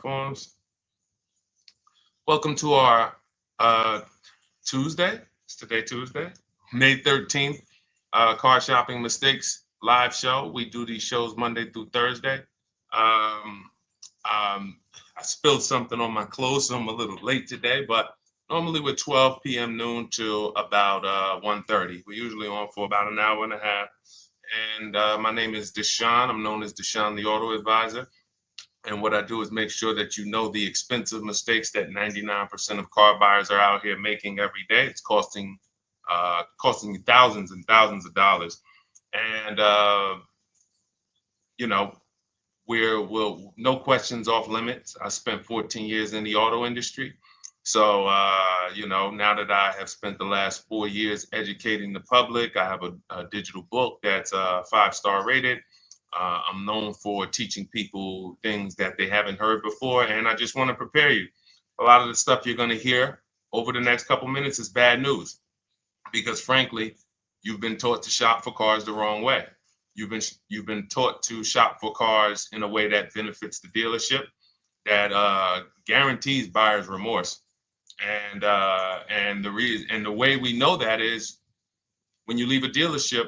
Forms. Welcome to our Tuesday. It's today Tuesday, May 13th. Car shopping mistakes live show. We do these shows Monday through Thursday. Um, I spilled something on my clothes, so I'm a little late today, but normally we're 12 p.m. noon till about 1:30. We're usually on for about an hour and a half. And my name is Deshone. I'm known as Deshone the Auto Advisor. And what I do is make sure that you know the expensive mistakes that 99% of car buyers are out here making every day. It's costing you thousands and thousands of dollars. And you know, we'll no questions off limits. I spent 14 years in the auto industry. So now that I have spent the last 4 years educating the public, I have a digital book that's 5-star rated. I'm known for teaching people things that they haven't heard before, and I just want to prepare you. A lot of the stuff you're going to hear over the next couple minutes is bad news because, frankly, you've been taught to shop for cars the wrong way. You've been taught to shop for cars in a way that benefits the dealership, that guarantees buyer's remorse, and the way we know that is when you leave a dealership.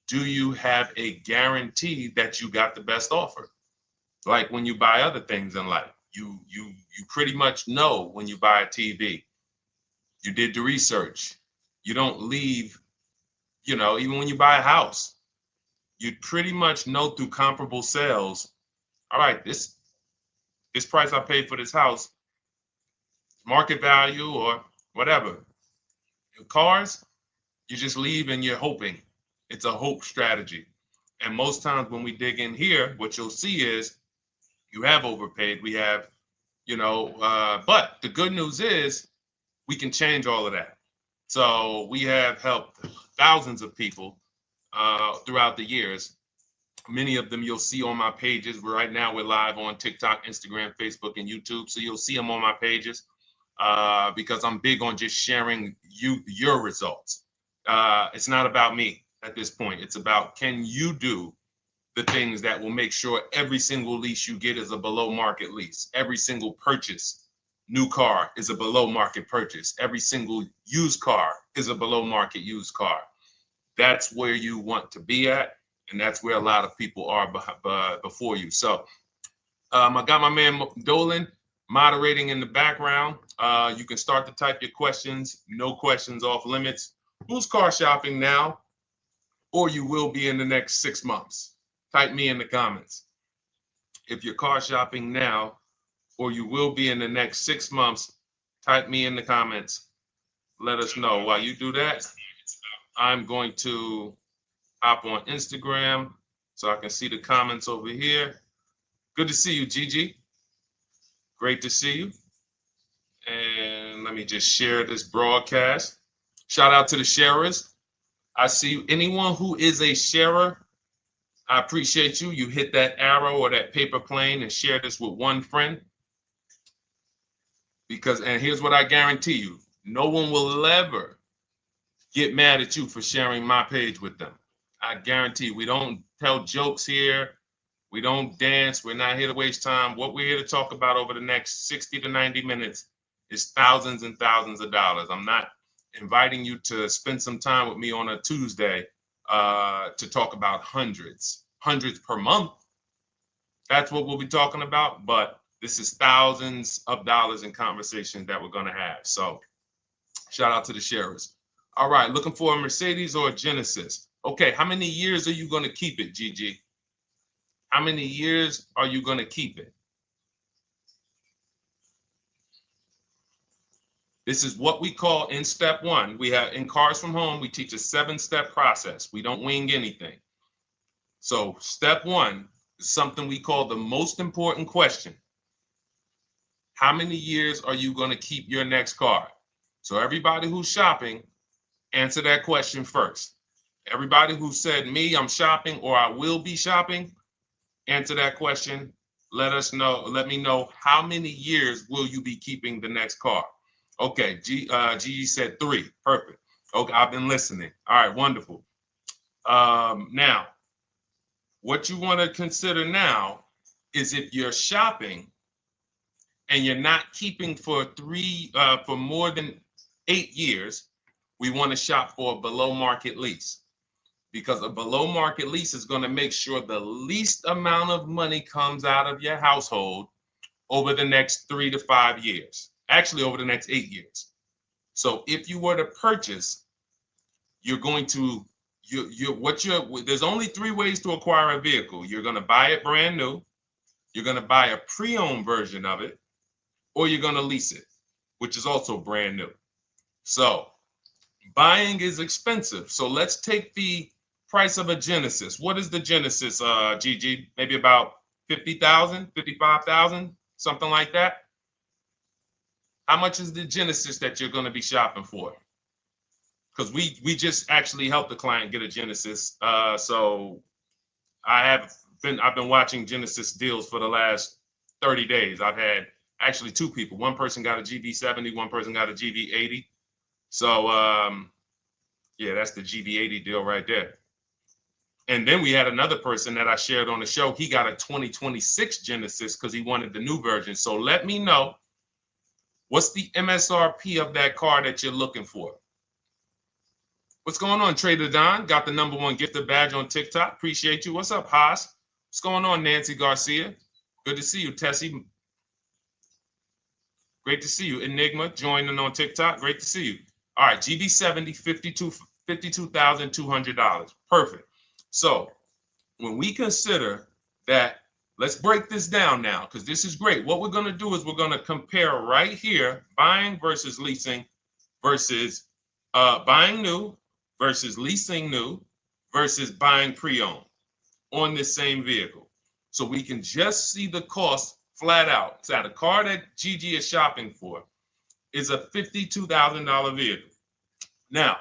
Do you have a guarantee that you got the best offer? Like when you buy other things in life, you pretty much know when you buy a TV. You did the research. You don't leave, even when you buy a house, you pretty much know through comparable sales, all right, this price I paid for this house, market value or whatever. Cars, you just leave and you're hoping. It's a hope strategy. And most times when we dig in here, what you'll see is you have overpaid. We have, but the good news is we can change all of that. So we have helped thousands of people throughout the years. Many of them you'll see on my pages. Right now we're live on TikTok, Instagram, Facebook, and YouTube. So you'll see them on my pages because I'm big on just sharing your results. It's not about me at this point. It's about, can you do the things that will make sure every single lease you get is a below market lease. Every single purchase, new car, is a below market purchase. Every single used car is a below market used car. That's where you want to be at, and that's where a lot of people are before you. So I got my man Dolan moderating in the background. You can start to type your questions. No questions off limits. Who's car shopping now, or you will be in the next 6 months? Type me in the comments. If you're car shopping now, or you will be in the next 6 months, type me in the comments. Let us know. While you do that, I'm going to hop on Instagram so I can see the comments over here. Good to see you, Gigi. Great to see you. And let me just share this broadcast. Shout out to the sharers. I see anyone who is a sharer. I appreciate you. You hit that arrow or that paper plane and share this with one friend. And here's what I guarantee you. No one will ever get mad at you for sharing my page with them. I guarantee you, we don't tell jokes here. We don't dance. We're not here to waste time. What we're here to talk about over the next 60 to 90 minutes is thousands and thousands of dollars. I'm not inviting you to spend some time with me on a Tuesday to talk about hundreds per month. That's what we'll be talking about. But this is thousands of dollars in conversations that we're going to have. So shout out to the sharers. All right, looking for a Mercedes or a Genesis. Okay, how many years are you going to keep it, Gigi? How many years are you going to keep it? This is what we call in step one. We have in Cars from Home, we teach a 7-step process. We don't wing anything. So step one is something we call the most important question. How many years are you going to keep your next car? So everybody who's shopping, answer that question first. Everybody who said me, I'm shopping, or I will be shopping, answer that question. Let me know how many years will you be keeping the next car? Okay, Gigi said 3. Perfect. Okay, I've been listening. All right, wonderful. Now, what you want to consider now is if you're shopping, and you're not keeping for more than 8 years, we want to shop for a below market lease, because a below market lease is going to make sure the least amount of money comes out of your household over the next 3 to 5 years, actually over the next 8 years. So if you were to purchase, you're going to, there's only 3 ways to acquire a vehicle. You're going to buy it brand new, you're going to buy a pre-owned version of it, or you're going to lease it, which is also brand new. So buying is expensive. So let's take the price of a Genesis. What is the Genesis, Gigi? Maybe about 50,000, 55,000, something like that. How much is the Genesis that you're going to be shopping for? Because we just actually helped the client get a Genesis. So I've been watching Genesis deals for the last 30 days. I've had actually 2 people. One person got a GB70, one person got a GB80. So yeah, that's the GB80 deal right there. And then we had another person that I shared on the show. He got a 2026 Genesis because he wanted the new version. So let me know, what's the MSRP of that car that you're looking for? What's going on, Trader Don? Got the #1 gifted badge on TikTok. Appreciate you. What's up, Haas? What's going on, Nancy Garcia? Good to see you, Tessie. Great to see you. Enigma joining on TikTok. Great to see you. All right, GB70, $52,200. Perfect. So when we consider that, let's break this down now, because this is great. What we're going to do is we're going to compare right here, buying versus leasing versus buying new versus leasing new versus buying pre-owned on this same vehicle. So we can just see the cost flat out. So the car that Gigi is shopping for is a $52,000 vehicle. Now,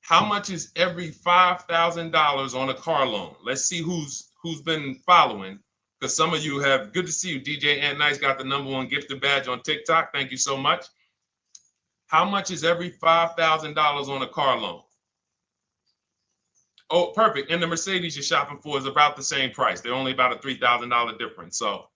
how much is every $5,000 on a car loan? Let's see who's been following, because some of you have. Good to see you, DJ Ant Nice got the #1 gifted badge on TikTok. Thank you so much. How much is every $5,000 on a car loan? Oh, perfect. And the Mercedes you're shopping for is about the same price. They're only about a $3,000 difference. So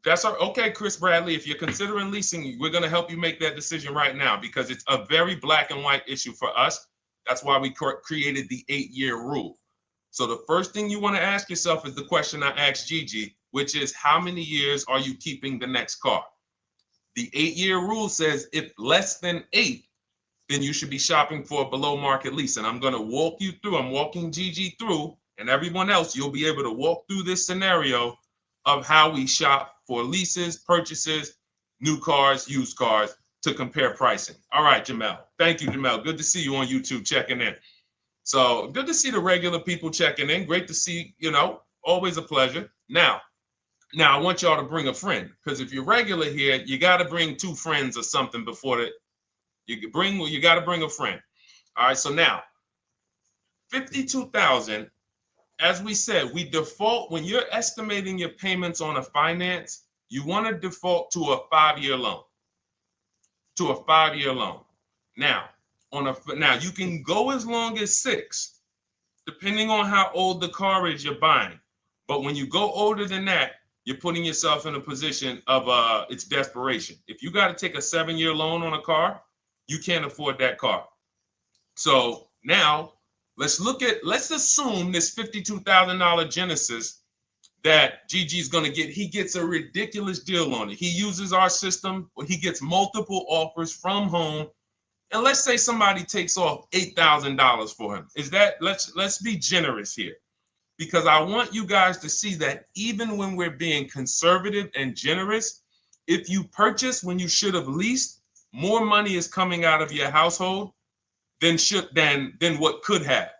that's okay, Chris Bradley. If you're considering leasing, we're going to help you make that decision right now, because it's a very black and white issue for us. That's why we created the 8-year rule. So the first thing you want to ask yourself is the question I asked Gigi, which is, how many years are you keeping the next car? The 8-year rule says if less than 8, then you should be shopping for a below market lease. And I'm going to walk you through, I'm walking Gigi through, and everyone else, you'll be able to walk through this scenario of how we shop for leases, purchases, new cars, used cars, to compare pricing. All right, Jamel. Thank you, Jamel. Good to see you on YouTube checking in. So good to see the regular people checking in. Great to see, always a pleasure. Now I want y'all to bring a friend, because if you're regular here, you got to bring 2 friends or something before you got to bring a friend. All right, so now 52,000, as we said, we default when you're estimating your payments on a finance, you want to default to a 5-year loan. Now, you can go as long as 6, depending on how old the car is you're buying. But when you go older than that, you're putting yourself in a position of it's desperation. If you got to take a 7-year loan on a car, you can't afford that car. So now let's assume this $52,000 Genesis that Gigi's going to get. He gets a ridiculous deal on it. He uses our system, he gets multiple offers from home. And let's say somebody takes off $8,000 for him. Let's be generous here, because I want you guys to see that even when we're being conservative and generous, if you purchase when you should have leased, more money is coming out of your household than what could have.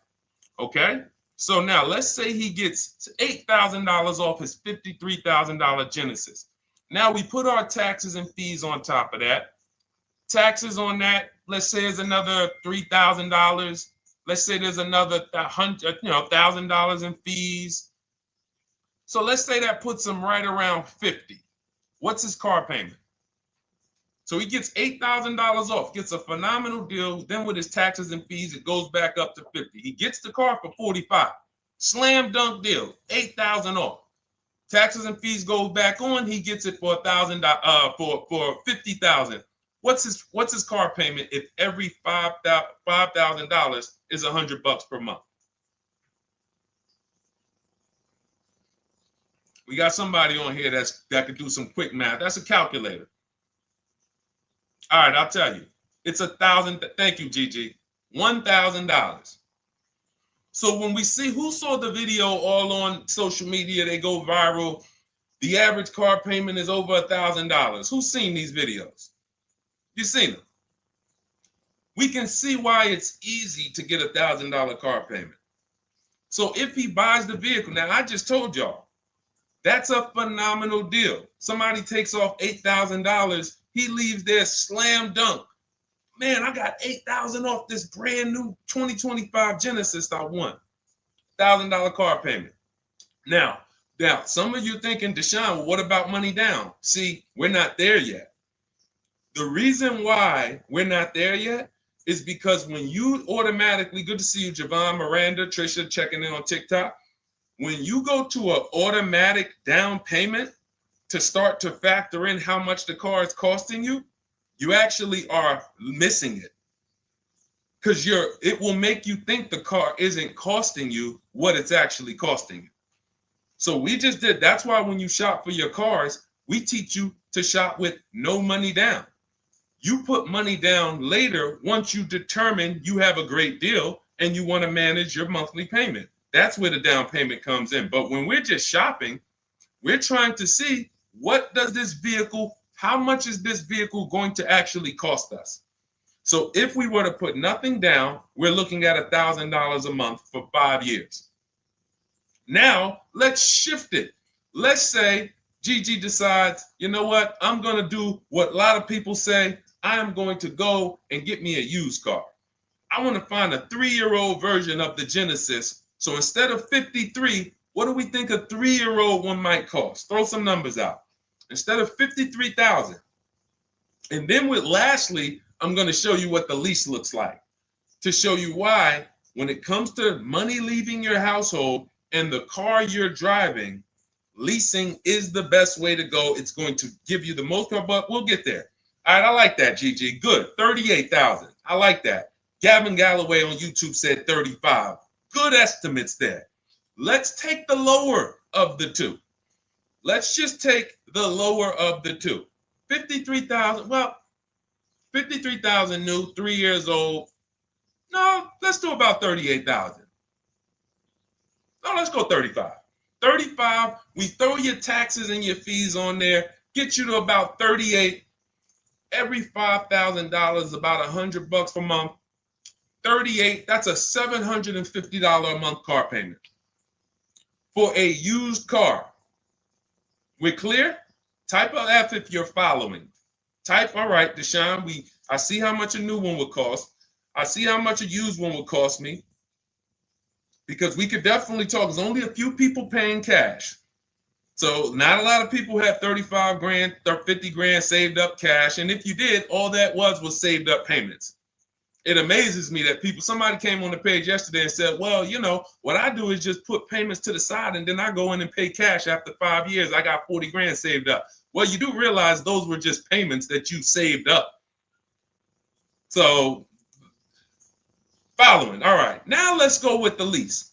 Okay? So now let's say he gets $8,000 off his $53,000 Genesis. Now we put our taxes and fees on top of that. Taxes on that, let's say, is another $3,000. Let's say there's another $1,000 in fees. So let's say that puts him right around 50. What's his car payment? So he gets $8,000 off, gets a phenomenal deal. Then with his taxes and fees, it goes back up to 50. He gets the car for 45. Slam dunk deal, $8,000 off. Taxes and fees go back on. He gets it for $1,000. For $50,000. What's his car payment if every $5,000 is $100 per month? We got somebody on here that could do some quick math. That's a calculator. All right, I'll tell you. It's $1,000. Thank you, Gigi. $1,000. So when we see who saw the video all on social media, they go viral. The average car payment is over $1,000. Who's seen these videos? You've seen them. We can see why it's easy to get $1,000 car payment. So if he buys the vehicle, now I just told y'all, that's a phenomenal deal. Somebody takes off $8,000. He leaves there slam dunk. Man, I got $8,000 off this brand new 2025 Genesis I won. $1,000 car payment. Now, some of you thinking, Deshone, well, what about money down? See, we're not there yet. The reason why we're not there yet is because when you automatically, good to see you, Javon, Miranda, Trisha, checking in on TikTok. When you go to an automatic down payment to start to factor in how much the car is costing you, you actually are missing it. Because it will make you think the car isn't costing you what it's actually costing you. So we just did. That's why when you shop for your cars, we teach you to shop with no money down. You put money down later once you determine you have a great deal and you want to manage your monthly payment. That's where the down payment comes in. But when we're just shopping, we're trying to see how much is this vehicle going to actually cost us? So if we were to put nothing down, we're looking at $1,000 a month for 5 years. Now, let's shift it. Let's say Gigi decides, you know what? I'm going to do what a lot of people say. I am going to go and get me a used car. I want to find a 3-year-old version of the Genesis. So instead of $53,000, what do we think a 3-year-old one might cost? Throw some numbers out. Instead of $53,000. And then lastly, I'm going to show you what the lease looks like to show you why when it comes to money leaving your household and the car you're driving, leasing is the best way to go. It's going to give you the most, but we'll get there. All right, I like that, Gigi. Good. 38,000. I like that. Gavin Galloway on YouTube said 35. Good estimates there. Let's take the lower of the two. Let's just take the lower of the two. 53,000. Well, 53,000 new, 3 years old. No, let's do about 38,000. No, let's go 35. 35, we throw your taxes and your fees on there, get you to about 38. Every $5,000, about $100 per month. 38, that's a $750 a month car payment for a used car. We're clear? Type of F if you're following. Type, all right, Deshone, I see how much a new one would cost. I see how much a used one would cost me. Because we could definitely talk. There's only a few people paying cash. So not a lot of people have 35 grand, 50 grand saved up cash. And if you did, all that was saved up payments. It amazes me that somebody came on the page yesterday and said, well, you know, what I do is just put payments to the side and then I go in and pay cash after 5 years. I got 40 grand saved up. Well, you do realize those were just payments that you saved up. So following. All right, now let's go with the lease.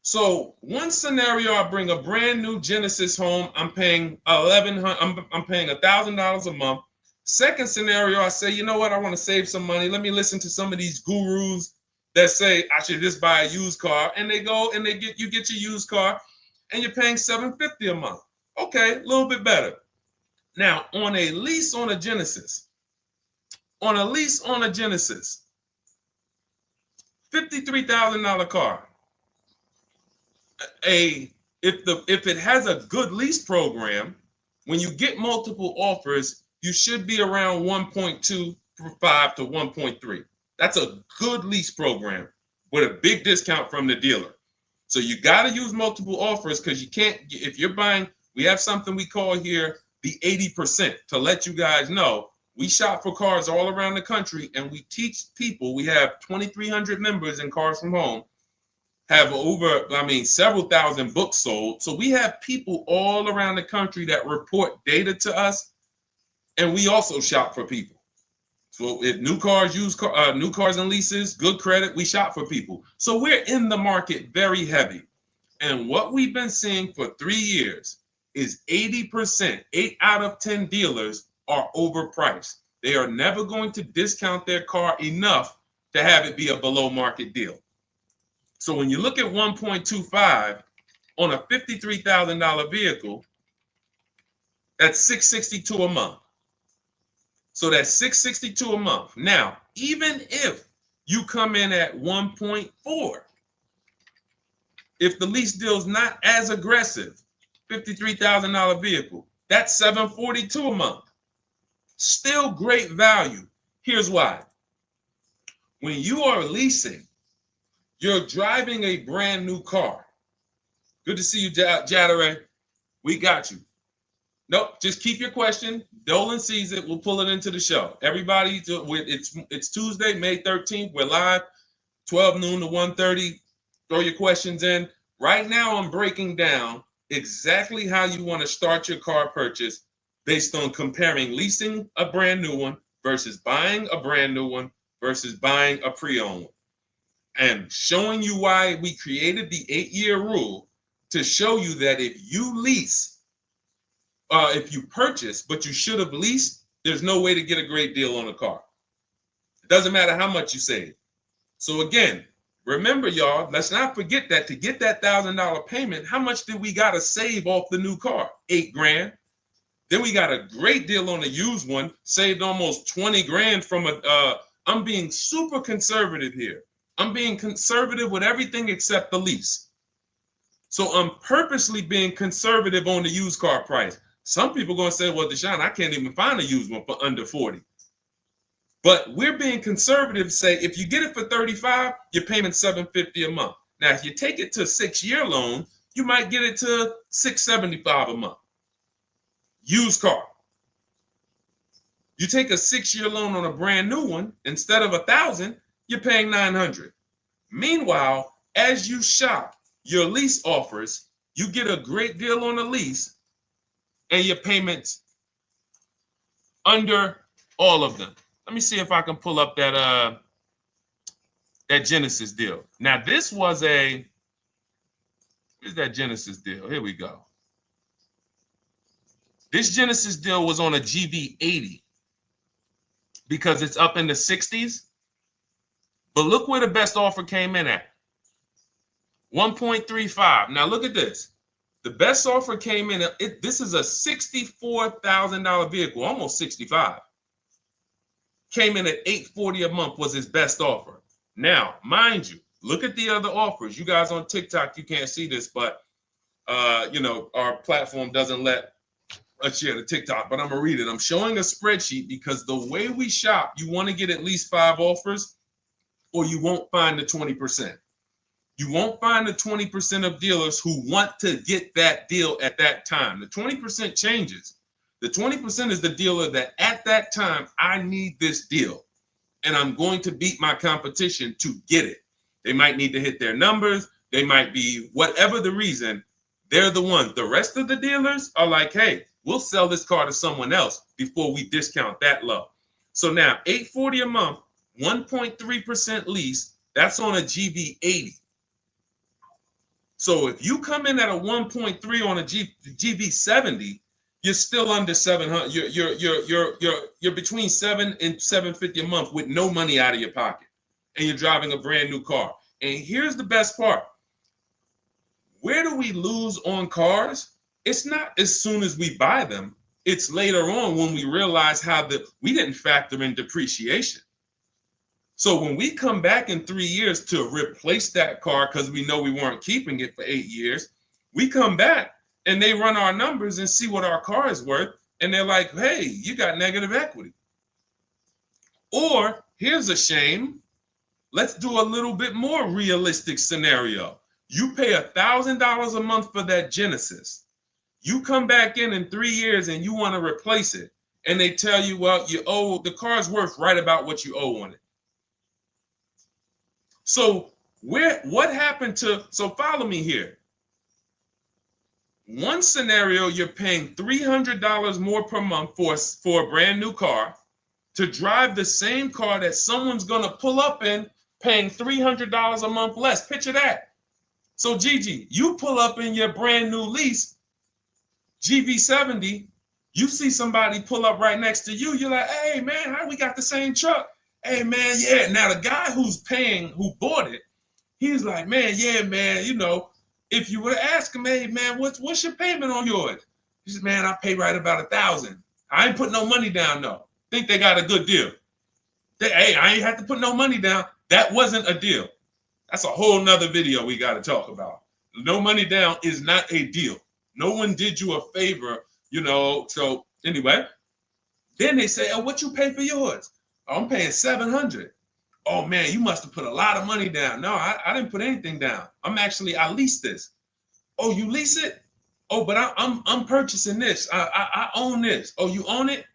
So one scenario, I bring a brand new Genesis home. I'm paying $1,000 a month. Second scenario, I say, you know what? I want to save some money. Let me listen to some of these gurus that say I should just buy a used car, and they go and you get your used car, and you're paying $750 a month. Okay, a little bit better. Now on a lease on a Genesis, $53,000 car. If it has a good lease program, when you get multiple offers, you should be around 1.25 to 1.3. That's a good lease program with a big discount from the dealer. So you got to use multiple offers because you can't, if you're buying, we have something we call here the 80% to let you guys know. We shop for cars all around the country and we teach people, we have 2,300 members in Cars from Home, have several thousand books sold. So we have people all around the country that report data to us, and we also shop for people. So if new cars, new cars and leases, good credit, we shop for people. So we're in the market very heavy. And what we've been seeing for 3 years is 80%, 8 out of 10 dealers are overpriced. They are never going to discount their car enough to have it be a below market deal. So when you look at 1.25 on a $53,000 vehicle, that's $662 a month. So that's $662 a month. Now, even if you come in at 1.4, if the lease deal is not as aggressive, $53,000 vehicle, that's $742 a month. Still great value. Here's why. When you are leasing, you're driving a brand new car. Good to see you, Jadare. We got you. Nope, just keep your question. Dolan sees it. We'll pull it into the show. Everybody, it's Tuesday, May 13th. We're live, 12 noon to 1:30. Throw your questions in. Right now, I'm breaking down exactly how you want to start your car purchase based on comparing leasing a brand new one versus buying a brand new one versus buying a pre-owned one. And showing you why we created the 8-year rule to show you that if you lease, if you purchase, but you should have leased, there's no way to get a great deal on a car. It doesn't matter how much you save. So again, remember, y'all, let's not forget that to get that $1,000 payment, how much did we got to save off the new car? $8,000. Then we got a great deal on a used one, saved almost 20 grand from I'm being super conservative here. I'm being conservative with everything except the lease. So I'm purposely being conservative on the used car price. Some people are going to say, well, Deshone, I can't even find a used one for under 40. But we're being conservative, say if you get it for 35, you're paying $750 a month. Now, if you take it to a 6-year loan, you might get it to $675 a month. Used car. You take a 6-year loan on a brand new one, instead of $1,000, you're paying $900. Meanwhile, as you shop your lease offers, you get a great deal on the lease, and your payments under all of them. Let me see if I can pull up that Genesis deal. Now, this was where's that Genesis deal? Here we go. This Genesis deal was on a GV80 because it's up in the 60s. But look where the best offer came in at. 1.35. Now look at this. The best offer came in, this is a $64,000 vehicle, almost 65. Came in at $840 a month was his best offer. Now, mind you, look at the other offers. You guys on TikTok, you can't see this, but our platform doesn't let us share the TikTok, but I'm gonna read it. I'm showing a spreadsheet because the way we shop, you want to get at least 5 offers or you won't find the 20%. You won't find the 20% of dealers who want to get that deal at that time. The 20% changes. The 20% is the dealer that at that time, I need this deal and I'm going to beat my competition to get it. They might need to hit their numbers. They might be whatever the reason. They're the ones. The rest of the dealers are like, hey, we'll sell this car to someone else before we discount that low. So now $840 a month, 1.3% lease, that's on a GV80. So if you come in at a 1.3 on a GV70, you're still under 700. You're between 7 and 750 a month with no money out of your pocket, and you're driving a brand new car. And here's the best part: where do we lose on cars? It's not as soon as we buy them. It's later on when we realize we didn't factor in depreciation. So when we come back in 3 years to replace that car because we know we weren't keeping it for 8 years, we come back and they run our numbers and see what our car is worth. And they're like, hey, you got negative equity. Or here's a shame. Let's do a little bit more realistic scenario. You pay $1,000 a month for that Genesis. You come back in 3 years and you want to replace it. And they tell you, well, the car's worth right about what you owe on it. So What happened to, so follow me here. One scenario, you're paying $300 more per month for a brand new car to drive the same car that someone's going to pull up in, paying $300 a month less. Picture that. So Gigi, you pull up in your brand new lease, GV70, you see somebody pull up right next to you. You're like, hey man, how we got the same truck? Hey man, yeah. Now the guy who bought it, he's like, man, yeah, man, you know, if you were to ask him, hey man, what's your payment on yours? He says, man, I pay right about $1,000. I ain't put no money down though. Think they got a good deal. Hey, I ain't had to put no money down. That wasn't a deal. That's a whole nother video we got to talk about. No money down is not a deal. No one did you a favor, you know. So anyway, then they say, oh, what you pay for yours? Oh, I'm paying $700. Oh man, you must have put a lot of money down. No, I didn't put anything down. I leased this. Oh, you lease it? Oh, but I'm purchasing this. I own this. Oh, you own it?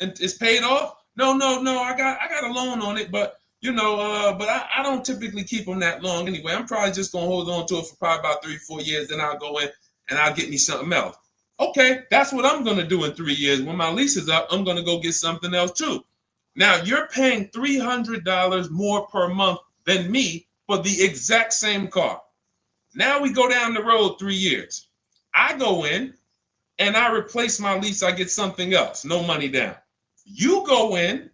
And it's paid off? No. I got a loan on it, but you know, but I don't typically keep them that long anyway. I'm probably just gonna hold on to it for probably about 3-4 years. Then I'll go in and I'll get me something else. Okay, that's what I'm gonna do in 3 years. When my lease is up, I'm gonna go get something else too. Now you're paying $300 more per month than me for the exact same car. Now we go down the road 3 years. I go in and I replace my lease. I get something else, no money down. You go in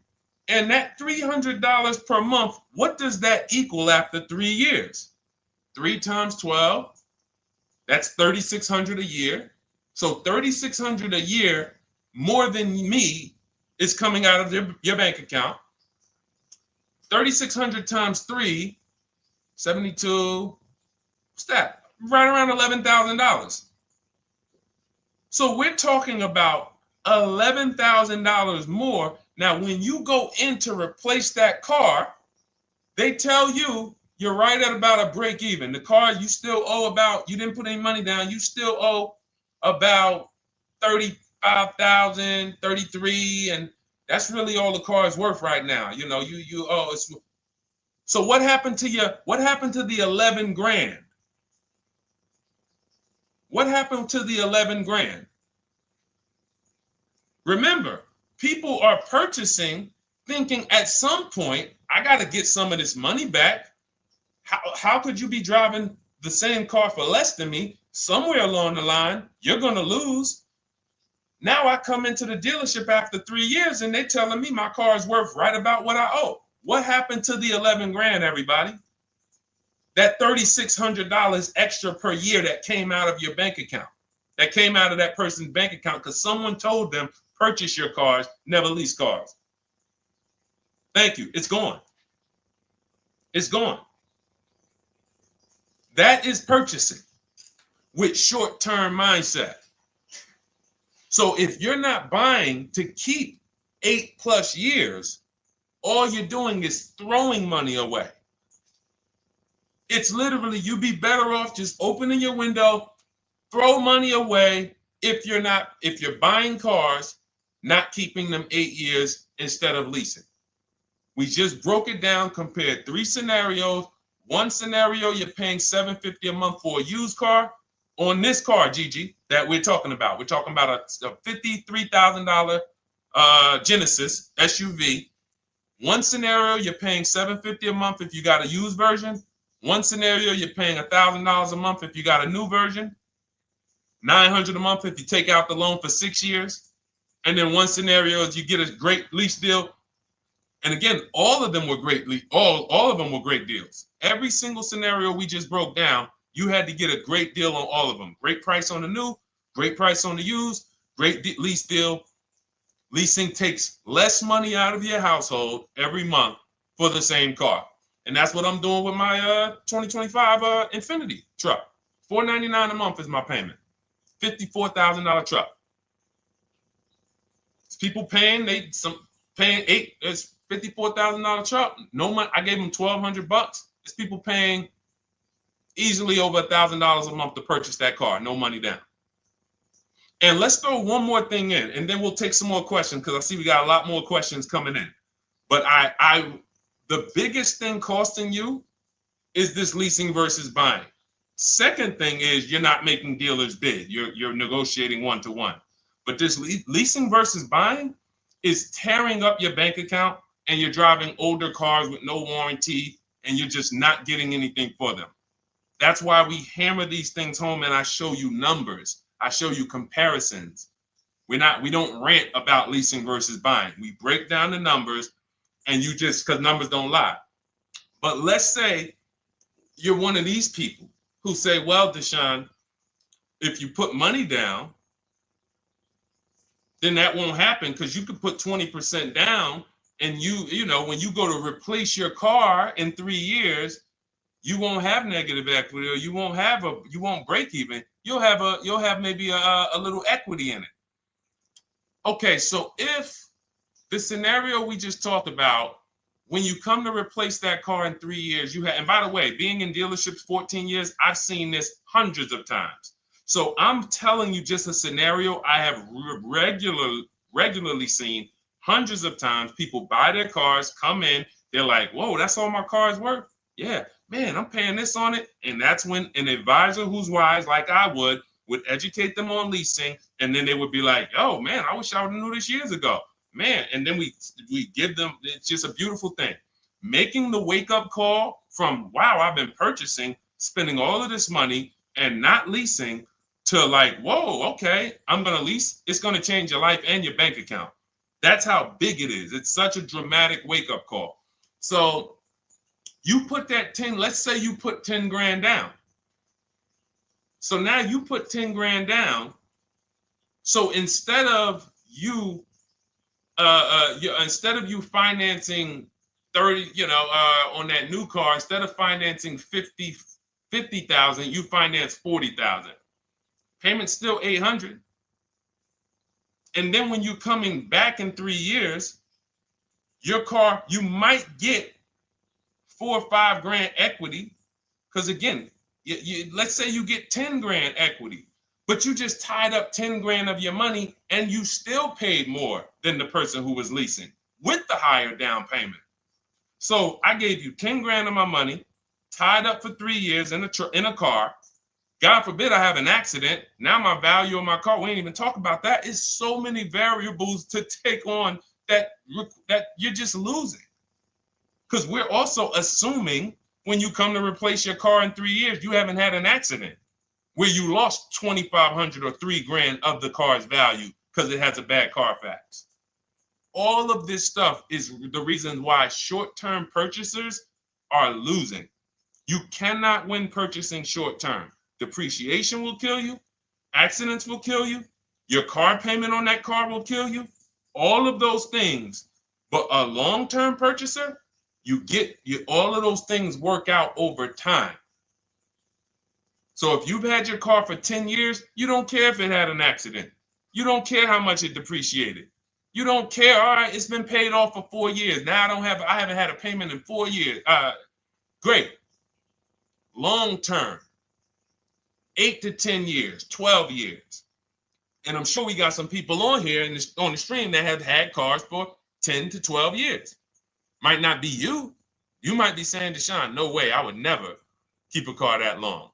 and that $300 per month, what does that equal after 3 years? 3 times 12, that's $3,600 a year. So $3,600 a year more than me is coming out of your bank account. 3,600 times 3, 72, what's that? Right around $11,000. So we're talking about $11,000 more. Now, when you go in to replace that car, they tell you you're right at about a break even. The car you still owe about, you didn't put any money down, you still owe about 35,000, 33, and that's really all the car is worth right now. You know, you owe. So what happened to you? What happened to the 11 grand? What happened to the 11 grand? Remember, people are purchasing thinking at some point, I got to get some of this money back. How could you be driving the same car for less than me? Somewhere along the line, you're going to lose. Now I come into the dealership after 3 years and they're telling me my car is worth right about what I owe. What happened to the 11 grand, everybody? That $3,600 extra per year that came out of your bank account, that came out of that person's bank account because someone told them, purchase your cars, never lease cars. Thank you. It's gone. It's gone. That is purchasing with short-term mindset. So if you're not buying to keep 8+ years, all you're doing is throwing money away. It's literally, you'd be better off just opening your window, throw money away if you're buying cars, not keeping them 8 years instead of leasing. We just broke it down, compared 3 scenarios. One scenario, you're paying $750 a month for a used car. On this car, Gigi, that we're talking about a $53,000 Genesis SUV. One scenario, you're paying $750 a month if you got a used version. One scenario, you're paying $1,000 a month if you got a new version. $900 a month if you take out the loan for 6 years. And then one scenario is you get a great lease deal. And again, all of them were great. All of them were great deals. Every single scenario we just broke down, you had to get a great deal on all of them. Great price on the new, great price on the used, great lease deal. Leasing takes less money out of your household every month for the same car. And that's what I'm doing with my 2025 Infiniti truck. $499 a month is my payment. $54,000 truck. It's people paying, it's $54,000 truck. No money. I gave them $1,200. It's people paying easily over $1,000 a month to purchase that car. No money down. And let's throw one more thing in, and then we'll take some more questions because I see we got a lot more questions coming in. But the biggest thing costing you is this leasing versus buying? Second thing is you're not making dealers bid. You're negotiating one-to-one. But this leasing versus buying is tearing up your bank account, and you're driving older cars with no warranty, and you're just not getting anything for them. That's why we hammer these things home, and I show you numbers. I show you comparisons. We don't rant about leasing versus buying. We break down the numbers, and you just, because numbers don't lie. But let's say you're one of these people who say, well, Deshone, if you put money down, then that won't happen, because you could put 20% down, and you know, when you go to replace your car in 3 years, you won't have negative equity, or you won't break even. You'll have maybe a little equity in it. Okay, so if the scenario we just talked about, when you come to replace that car in 3 years, and by the way, being in dealerships 14 years, I've seen this hundreds of times. So I'm telling you just a scenario I have regularly seen hundreds of times. People buy their cars, come in, they're like, whoa, that's all my car's worth? Yeah, man, I'm paying this on it. And that's when an advisor who's wise, like I would educate them on leasing. And then they would be like, oh, man, I wish I would have knew this years ago. Man, and then we give them, it's just a beautiful thing. Making the wake-up call from, wow, I've been purchasing, spending all of this money and not leasing, to like, whoa, okay, I'm going to lease. It's going to change your life and your bank account. That's how big it is. It's such a dramatic wake-up call. So you put that 10, let's say you put 10 grand down. So now you put 10 grand down. So instead of you financing 30, on that new car, instead of financing 50,000, you finance 40,000. Payment's still 800. And then when you're coming back in 3 years, your car, you might get 4 or 5 grand equity. Because again, let's say you get 10 grand equity, but you just tied up 10 grand of your money, and you still paid more than the person who was leasing with the higher down payment. So I gave you 10 grand of my money, tied up for 3 years in a car. God forbid I have an accident. Now my value of my car, we ain't even talk about that. It's so many variables to take on that you're just losing. Because we're also assuming when you come to replace your car in 3 years, you haven't had an accident where you lost 2,500 or 3 grand of the car's value because it has a bad Carfax. All of this stuff is the reason why short-term purchasers are losing. You cannot win purchasing short-term. Depreciation will kill you. Accidents will kill you. Your car payment on that car will kill you. All of those things. But a long-term purchaser, all of those things work out over time. So if you've had your car for 10 years, you don't care if it had an accident. You don't care how much it depreciated. You don't care. All right, it's been paid off for 4 years. Now I haven't had a payment in 4 years. Great. Long-term. 8 to 10 years, 12 years. And I'm sure we got some people on here on the stream that have had cars for 10 to 12 years. Might not be you. You might be saying, Deshone, no way, I would never keep a car that long.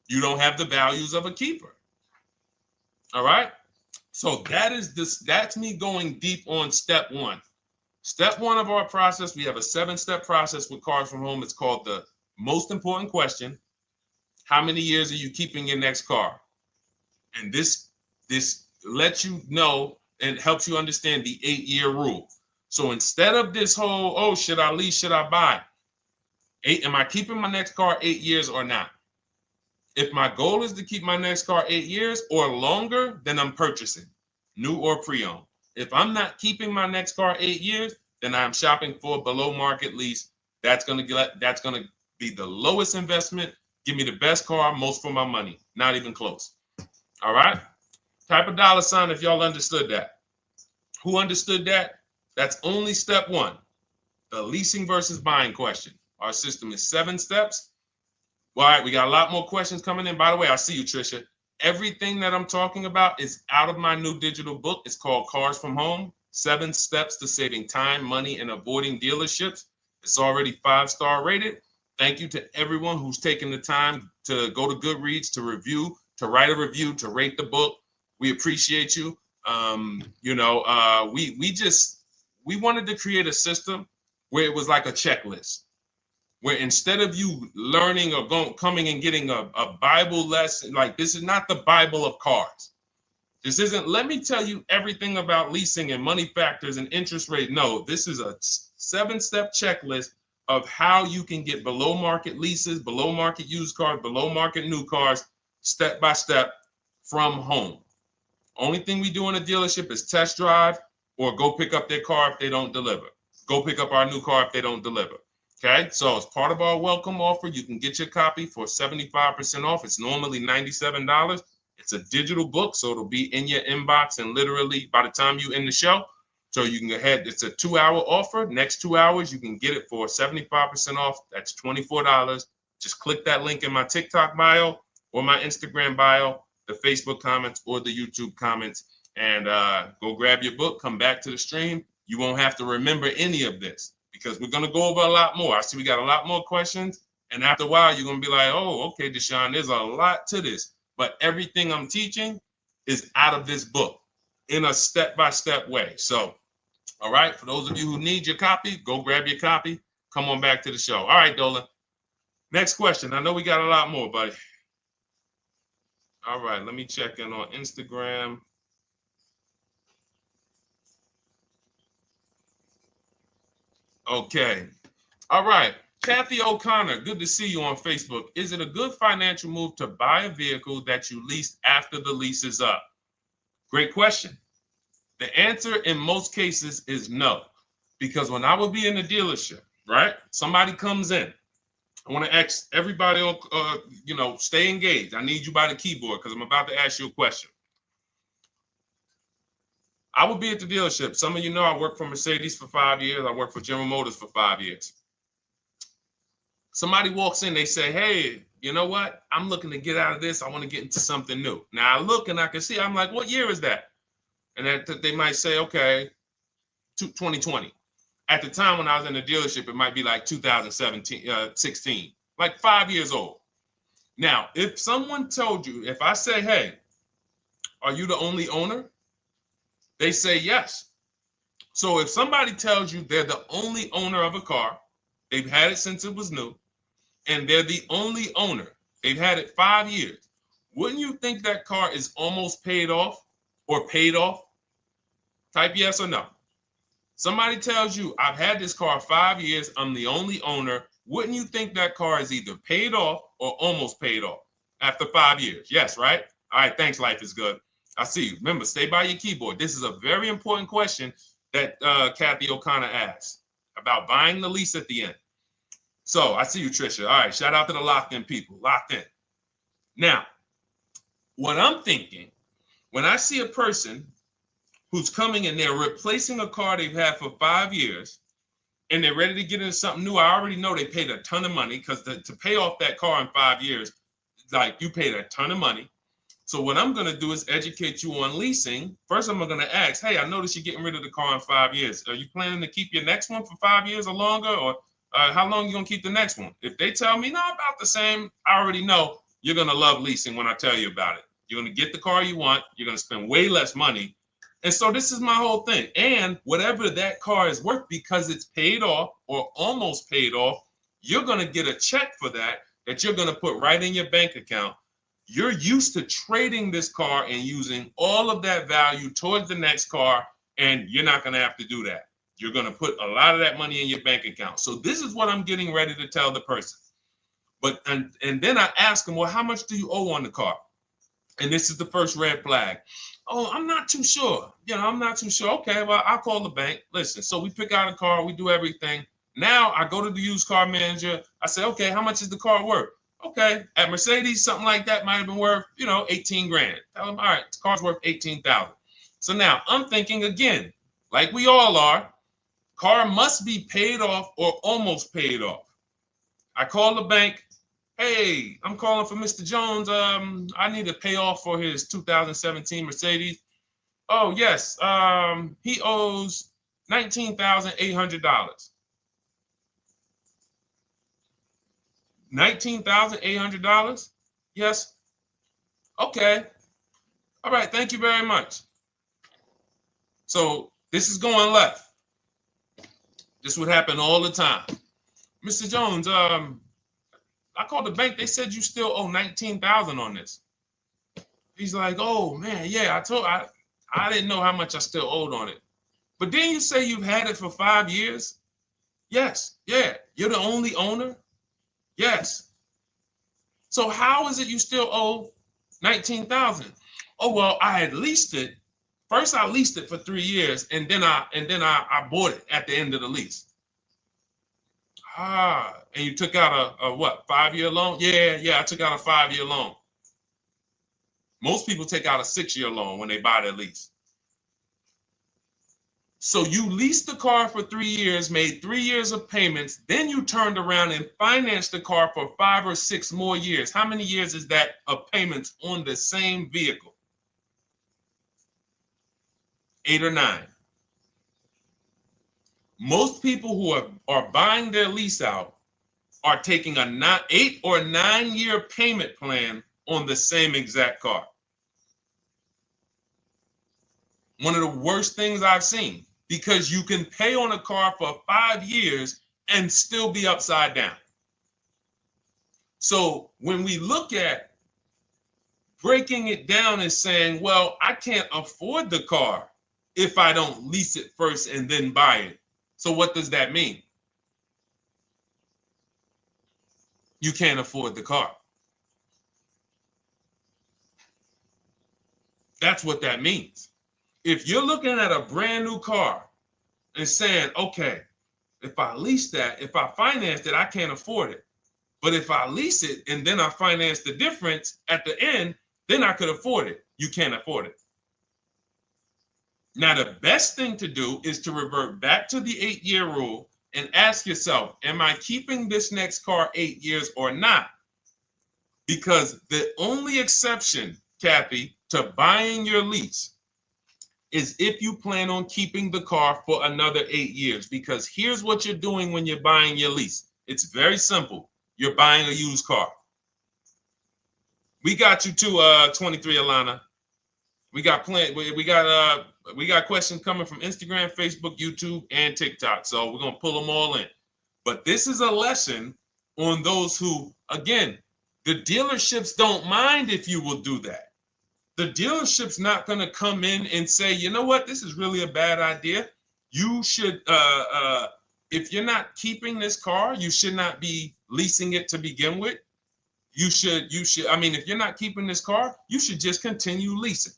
You don't have the values of a keeper. All right? So that's me going deep on step one. Step one of our process, we have a 7-step process with Cars from Home. It's called the most important question. How many years are you keeping your next car? And this lets you know and helps you understand the 8-year rule. So instead of this whole, oh, should I lease, should I buy? Am I keeping my next car 8 years or not? If my goal is to keep my next car 8 years or longer, then I'm purchasing, new or pre-owned. If I'm not keeping my next car 8 years, then I'm shopping for a below market lease. That's gonna be the lowest investment. Give me the best car, most for my money. Not even close. All right? Type a dollar sign if y'all understood that. Who understood that? That's only step one. The leasing versus buying question. Our system is 7 steps. All right, we got a lot more questions coming in. By the way, I see you, Trisha. Everything that I'm talking about is out of my new digital book. It's called Cars from Home, 7 Steps to Saving Time, Money, and Avoiding Dealerships. It's already 5-star rated. Thank you to everyone who's taken the time to go to Goodreads to review, to write a review, to rate the book. We appreciate you. We wanted to create a system where it was like a checklist, where instead of you learning or coming and getting a Bible lesson, like this is not the Bible of cars. This isn't, let me tell you everything about leasing and money factors and interest rate. No, this is a 7-step checklist of how you can get below market leases, below market used cars, below market new cars, step by step from home. Only thing we do in a dealership is test drive or go pick up their car if they don't deliver. Go pick up our new car if they don't deliver. Okay, so as part of our welcome offer, you can get your copy for 75% off. It's normally $97. It's a digital book, so it'll be in your inbox and literally by the time you end the show. So you can go ahead. It's a 2-hour offer. Next 2 hours, you can get it for 75% off. That's $24. Just click that link in my TikTok bio or my Instagram bio, the Facebook comments or the YouTube comments, and go grab your book. Come back to the stream. You won't have to remember any of this because we're going to go over a lot more. I see we got a lot more questions. And after a while, you're going to be like, oh, okay, Deshone, there's a lot to this. But everything I'm teaching is out of this book in a step-by-step way. So, all right, for those of you who need your copy, go grab your copy. Come on back to the show. All right, Dolan. Next question. I know we got a lot more, buddy. All right, let me check in on Instagram. Okay. All right. Kathy O'Connor, good to see you on Facebook. Is it a good financial move to buy a vehicle that you leased after the lease is up? Great question. The answer in most cases is no, because when I would be in the dealership, right? Somebody comes in. I want to ask everybody, stay engaged. I need you by the keyboard because I'm about to ask you a question. I would be at the dealership. Some of you know I worked for Mercedes for 5 years. I worked for General Motors for 5 years. Somebody walks in, they say, hey, you know what? I'm looking to get out of this. I want to get into something new. Now I look and I can see, I'm like, what year is that? And that they might say, okay, 2020. At the time when I was in the dealership, it might be like 16, like 5 years old. Now, if someone told you, if I say, hey, are you the only owner? They say yes. So if somebody tells you they're the only owner of a car, they've had it since it was new, and they're the only owner, they've had it 5 years, wouldn't you think that car is almost paid off or paid off? Type yes or no. Somebody tells you, I've had this car 5 years, I'm the only owner. Wouldn't you think that car is either paid off or almost paid off after 5 years? Yes, right? All right, thanks, Life is Good. I see you. Remember, stay by your keyboard. This is a very important question that Kathy O'Connor asked about buying the lease at the end. So I see you, Trisha. All right, shout out to the locked in people. Locked in. Now, what I'm thinking, when I see a person who's coming in, they're replacing a car they've had for 5 years, and they're ready to get into something new. I already know they paid a ton of money because to pay off that car in 5 years, like you paid a ton of money. So what I'm going to do is educate you on leasing. First, I'm going to ask, hey, I noticed you're getting rid of the car in 5 years. Are you planning to keep your next one for 5 years or longer? Or how long are you going to keep the next one? If they tell me, no, about the same, I already know you're going to love leasing when I tell you about it. You're going to get the car you want. You're going to spend way less money. And so this is my whole thing. And whatever that car is worth, because it's paid off or almost paid off, you're going to get a check for that you're going to put right in your bank account. You're used to trading this car and using all of that value towards the next car, and you're not going to have to do that. You're going to put a lot of that money in your bank account. So this is what I'm getting ready to tell the person. But and then I ask them, well, how much do you owe on the car? And this is the first red flag. Oh, I'm not too sure. I'm not too sure. Okay, well, I'll call the bank. Listen, so we pick out a car, we do everything. Now I go to the used car manager. I say, okay, how much is the car worth? Okay, at Mercedes, something like that might have been worth, 18 grand. Tell them, all right, the car's worth 18,000. So now I'm thinking again, like we all are, car must be paid off or almost paid off. I call the bank. Hey, I'm calling for Mr. Jones. I need to pay off for his 2017 Mercedes. Oh, yes. He owes $19,800. $19,800? Yes. Okay. All right. Thank you very much. So this is going left. This would happen all the time. Mr. Jones, I called the bank. They said you still owe 19,000 on this. He's like, oh man, yeah, I didn't know how much I still owed on it. But didn't you say you've had it for 5 years? Yes. Yeah. You're the only owner? Yes. So how is it you still owe 19,000? Oh, well, I had leased it. First I leased it for 3 years and then I bought it at the end of the lease. Ah, and you took out a what, 5-year loan? Yeah, I took out a 5-year loan. Most people take out a 6-year loan when they buy their lease. So you leased the car for 3 years, made 3 years of payments, then you turned around and financed the car for 5 or 6 more years. How many years is that of payments on the same vehicle? 8 or 9. Most people who are buying their lease out are taking a 8 or 9 year payment plan on the same exact car. One of the worst things I've seen, because you can pay on a car for 5 years and still be upside down. So when we look at breaking it down and saying, well, I can't afford the car if I don't lease it first and then buy it. So what does that mean? You can't afford the car. That's what that means. If you're looking at a brand new car and saying, okay, if I lease that, if I finance it, I can't afford it. But if I lease it and then I finance the difference at the end, then I could afford it. You can't afford it. Now, the best thing to do is to revert back to the 8-year rule and ask yourself, am I keeping this next car 8 years or not? Because the only exception, Kathy, to buying your lease is if you plan on keeping the car for another 8 years. Because here's what you're doing when you're buying your lease. It's very simple. You're buying a used car. We got you to 23, Alana. We got questions coming from Instagram, Facebook, YouTube, and TikTok. So we're gonna pull them all in. But this is a lesson on those who, again, the dealerships don't mind if you will do that. The dealership's not gonna come in and say, you know what, this is really a bad idea. You should, if you're not keeping this car, you should not be leasing it to begin with. You should, I mean, if you're not keeping this car, you should just continue leasing.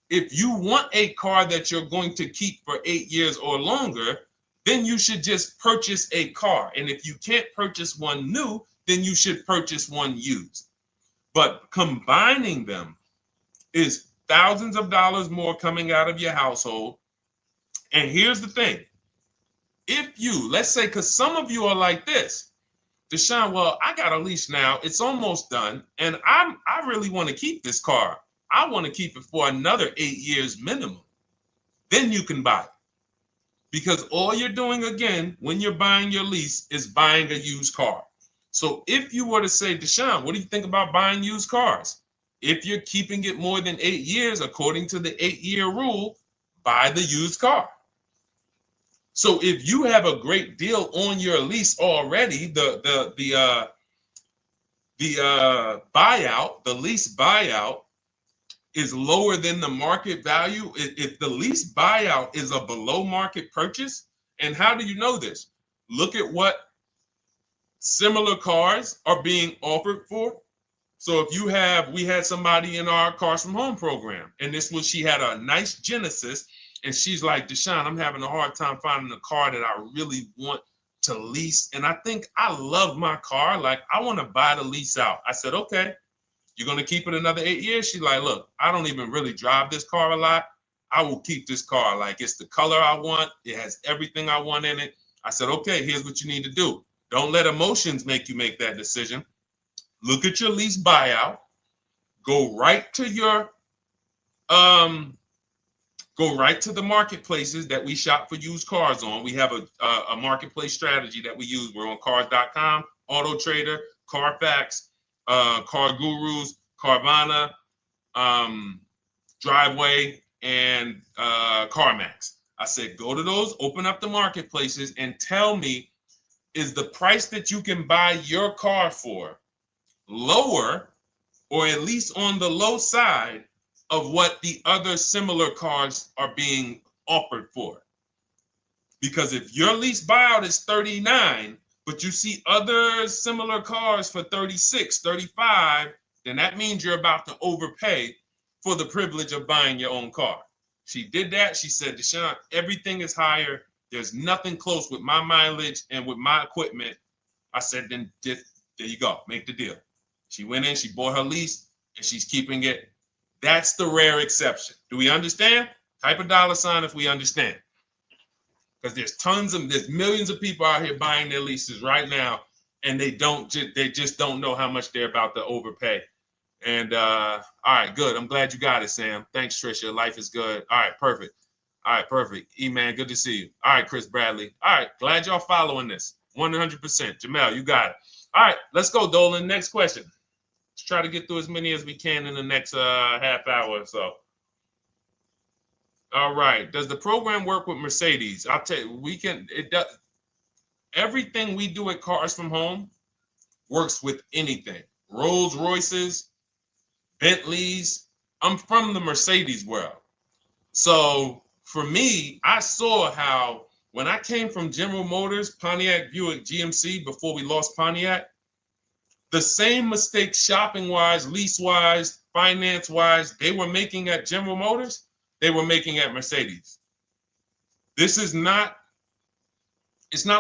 If you want a car that you're going to keep for 8 years or longer, then you should just purchase a car. And if you can't purchase one new, then you should purchase one used. But combining them is thousands of dollars more coming out of your household. And here's the thing. If you, let's say, because some of you are like this, Deshone, well, I got a lease now. It's almost done. And I really want to keep this car. I want to keep it for another 8 years minimum. Then you can buy it. Because all you're doing, again, when you're buying your lease is buying a used car. So if you were to say, Deshone, what do you think about buying used cars? If you're keeping it more than 8 years, according to the 8-year rule, buy the used car. So if you have a great deal on your lease already, the buyout, the lease buyout is lower than the market value. If the lease buyout is a below market purchase, and how do you know this? Look at what similar cars are being offered for. So if you have, we had somebody in our Cars from Home program, and she had a nice Genesis, and she's like, Deshone, I'm having a hard time finding a car that I really want to lease. And I think I love my car. Like, I want to buy the lease out. I said, okay, you're going to keep it another 8 years? She's like, look, I don't even really drive this car a lot. I will keep this car. Like, it's the color I want. It has everything I want in it. I said, okay, here's what you need to do. Don't let emotions make you make that decision. Look at your lease buyout. Go right to your go right to the marketplaces that we shop for used cars on. We have a marketplace strategy that we use. We're on cars.com, Auto Trader, Carfax, Car Gurus, Carvana, Driveway, and CarMax. I said, go to those, open up the marketplaces, and tell me, is the price that you can buy your car for lower, or at least on the low side of what the other similar cars are being offered for? Because if your lease buyout is 39, but you see other similar cars for 36, 35, then that means you're about to overpay for the privilege of buying your own car. She did that. She said, Deshone, everything is higher. There's nothing close with my mileage and with my equipment. I said, then there you go. Make the deal. She went in, she bought her lease, and she's keeping it. That's the rare exception. Do we understand? Type a $sign if we understand. Because there's millions of people out here buying their leases right now, and they just don't know how much they're about to overpay. And all right, good. I'm glad you got it, Sam. Thanks, Trisha. Life is good. All right, perfect. All right, perfect. E-Man, good to see you. All right, Chris Bradley. All right, glad y'all following this. 100%. Jamel, you got it. All right, let's go, Dolan. Next question. Let's try to get through as many as we can in the next half hour or so. All right. Does the program work with Mercedes? I'll tell you, it does. Everything we do at Cars from Home works with anything. Rolls Royces, Bentleys. I'm from the Mercedes world. So for me, I saw how when I came from General Motors, Pontiac, Buick, GMC, before we lost Pontiac, the same mistakes shopping-wise, lease-wise, finance-wise, they were making at General Motors, they were making at Mercedes. It's not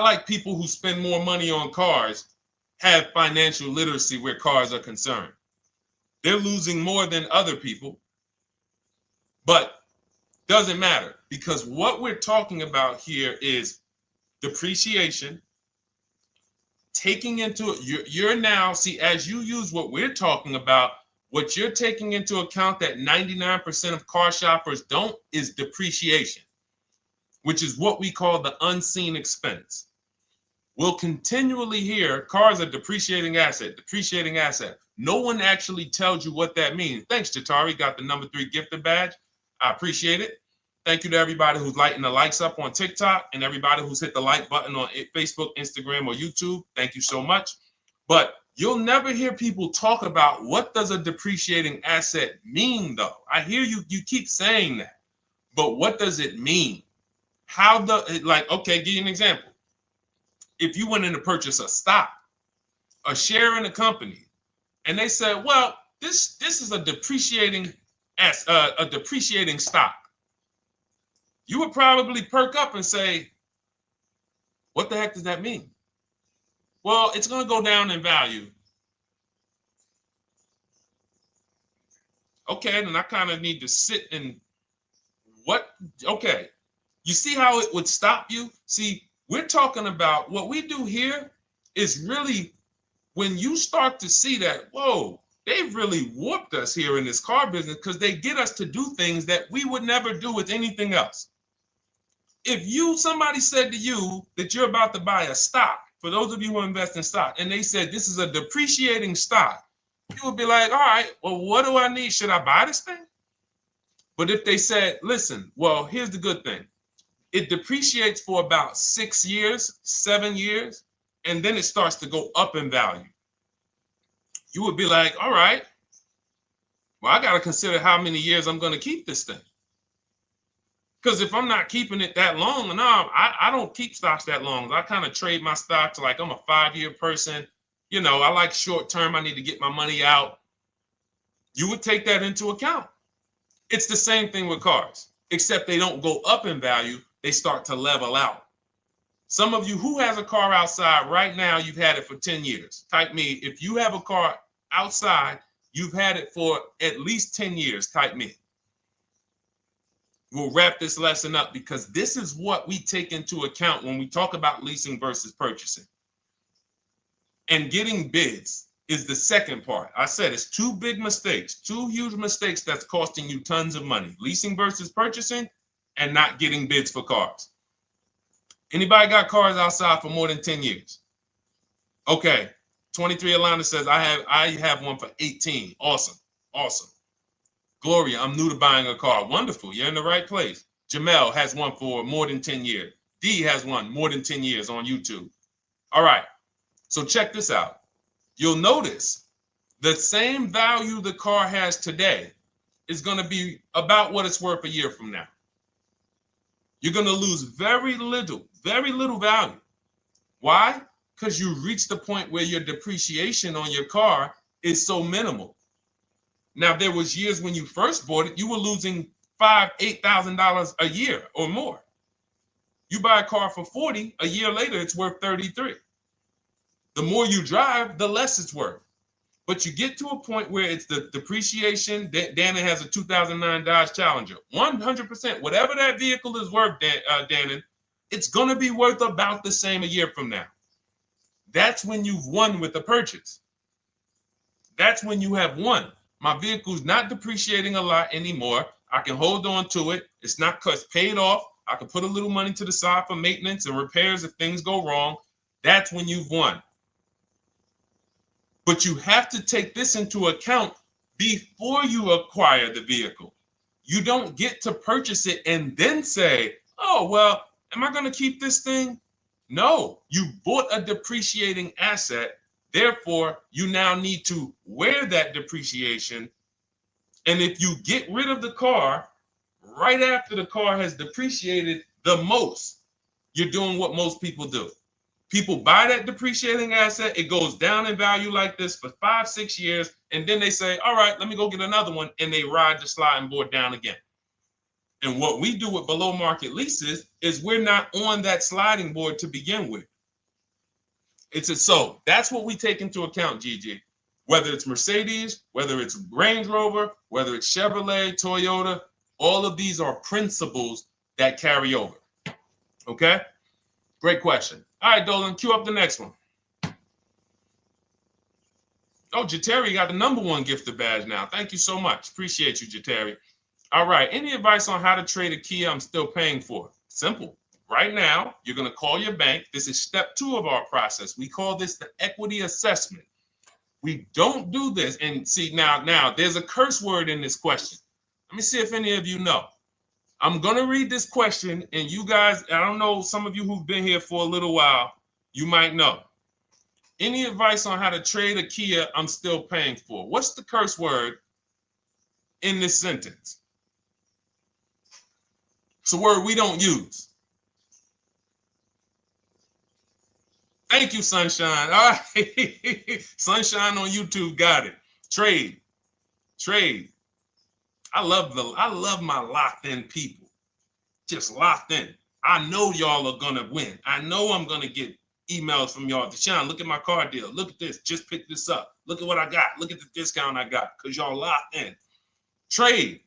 like people who spend more money on cars have financial literacy where cars are concerned. They're losing more than other people, but doesn't matter, because what we're talking about here is depreciation, taking into you're now, see, as you use what we're talking about, what you're taking into account that 99% of car shoppers don't is depreciation, which is what we call the unseen expense. We'll continually hear cars are depreciating asset, depreciating asset. No one actually tells you what that means. Thanks, Jatari. Got the number 3 gifted badge. I appreciate it. Thank you to everybody who's lighting the likes up on TikTok and everybody who's hit the like button on Facebook, Instagram, or YouTube. Thank you so much. But you'll never hear people talk about what does a depreciating asset mean, though. I hear you keep saying that, but what does it mean? Okay, give you an example. If you went in to purchase a stock, a share in a company, and they said, well, this is a depreciating stock, you would probably perk up and say, what the heck does that mean? Well, it's going to go down in value. Okay, then I kind of need to sit and okay. You see how it would stop you? See, we're talking about what we do here is really when you start to see that, whoa, they've really warped us here in this car business because they get us to do things that we would never do with anything else. If somebody said to you that you're about to buy a stock, for those of you who invest in stock, and they said this is a depreciating stock, you would be like, all right, well, what do I need? Should I buy this thing? But if they said, listen, well, here's the good thing. It depreciates for about 6 years, 7 years, and then it starts to go up in value. You would be like, all right, well, I got to consider how many years I'm going to keep this thing. Because if I'm not keeping it that long, no, I don't keep stocks that long. I kind of trade my stocks like I'm a 5-year person. You know, I like short term. I need to get my money out. You would take that into account. It's the same thing with cars, except they don't go up in value. They start to level out. Some of you who has a car outside right now, you've had it for 10 years. Type me. If you have a car outside, you've had it for at least 10 years. Type me. We'll wrap this lesson up because this is what we take into account when we talk about leasing versus purchasing. And getting bids is the second part. I said it's 2 big mistakes, 2 huge mistakes that's costing you tons of money. Leasing versus purchasing and not getting bids for cars. Anybody got cars outside for more than 10 years? Okay, 23 Alana says, I have one for 18. Awesome. Awesome. Gloria, I'm new to buying a car. Wonderful. You're in the right place. Jamel has one for more than 10 years. D has one more than 10 years on YouTube. All right. So check this out. You'll notice the same value the car has today is going to be about what it's worth a year from now. You're going to lose very little value. Why? Because you reach the point where your depreciation on your car is so minimal. Now, there was years when you first bought it, you were losing $5,000, $8,000 a year or more. You buy a car for 40, a year later, it's worth 33. The more you drive, the less it's worth. But you get to a point where it's the depreciation. Dannon has a 2009 Dodge Challenger. 100%, whatever that vehicle is worth, Dannon, it's going to be worth about the same a year from now. That's when you've won with the purchase. That's when you have won. My vehicle's not depreciating a lot anymore. I can hold on to it. It's not because it's paid off. I can put a little money to the side for maintenance and repairs if things go wrong. That's when you've won. But you have to take this into account before you acquire the vehicle. You don't get to purchase it and then say, oh, well, am I going to keep this thing? No, you bought a depreciating asset. Therefore, you now need to wear that depreciation. And if you get rid of the car right after the car has depreciated the most, you're doing what most people do. People buy that depreciating asset. It goes down in value like this for 5-6 years. And then they say, all right, let me go get another one. And they ride the sliding board down again. And what we do with below market leases is we're not on that sliding board to begin with. So that's what we take into account, Gigi. Whether it's Mercedes, whether it's Range Rover, whether it's Chevrolet, Toyota, all of these are principles that carry over. Okay? Great question. All right, Dolan, cue up the next one. Oh, Jateri got the #1 gifted badge now. Thank you so much. Appreciate you, Jateri. All right. Any advice on how to trade a Kia I'm still paying for? Simple. Right now, you're going to call your bank. This is step 2 of our process. We call this the equity assessment. We don't do this. And see, now there's a curse word in this question. Let me see if any of you know. I'm going to read this question, and you guys, I don't know, some of you who've been here for a little while, you might know. Any advice on how to trade a Kia I'm still paying for? What's the curse word in this sentence? It's a word we don't use. Thank you, Sunshine. All right. Sunshine on YouTube got it. Trade. I love my locked in people. Just locked in. I know y'all are gonna win. I know I'm gonna get emails from y'all. Deshaun, look at my car deal. Look at this. Just pick this up. Look at what I got. Look at the discount I got. Because y'all locked in. Trade.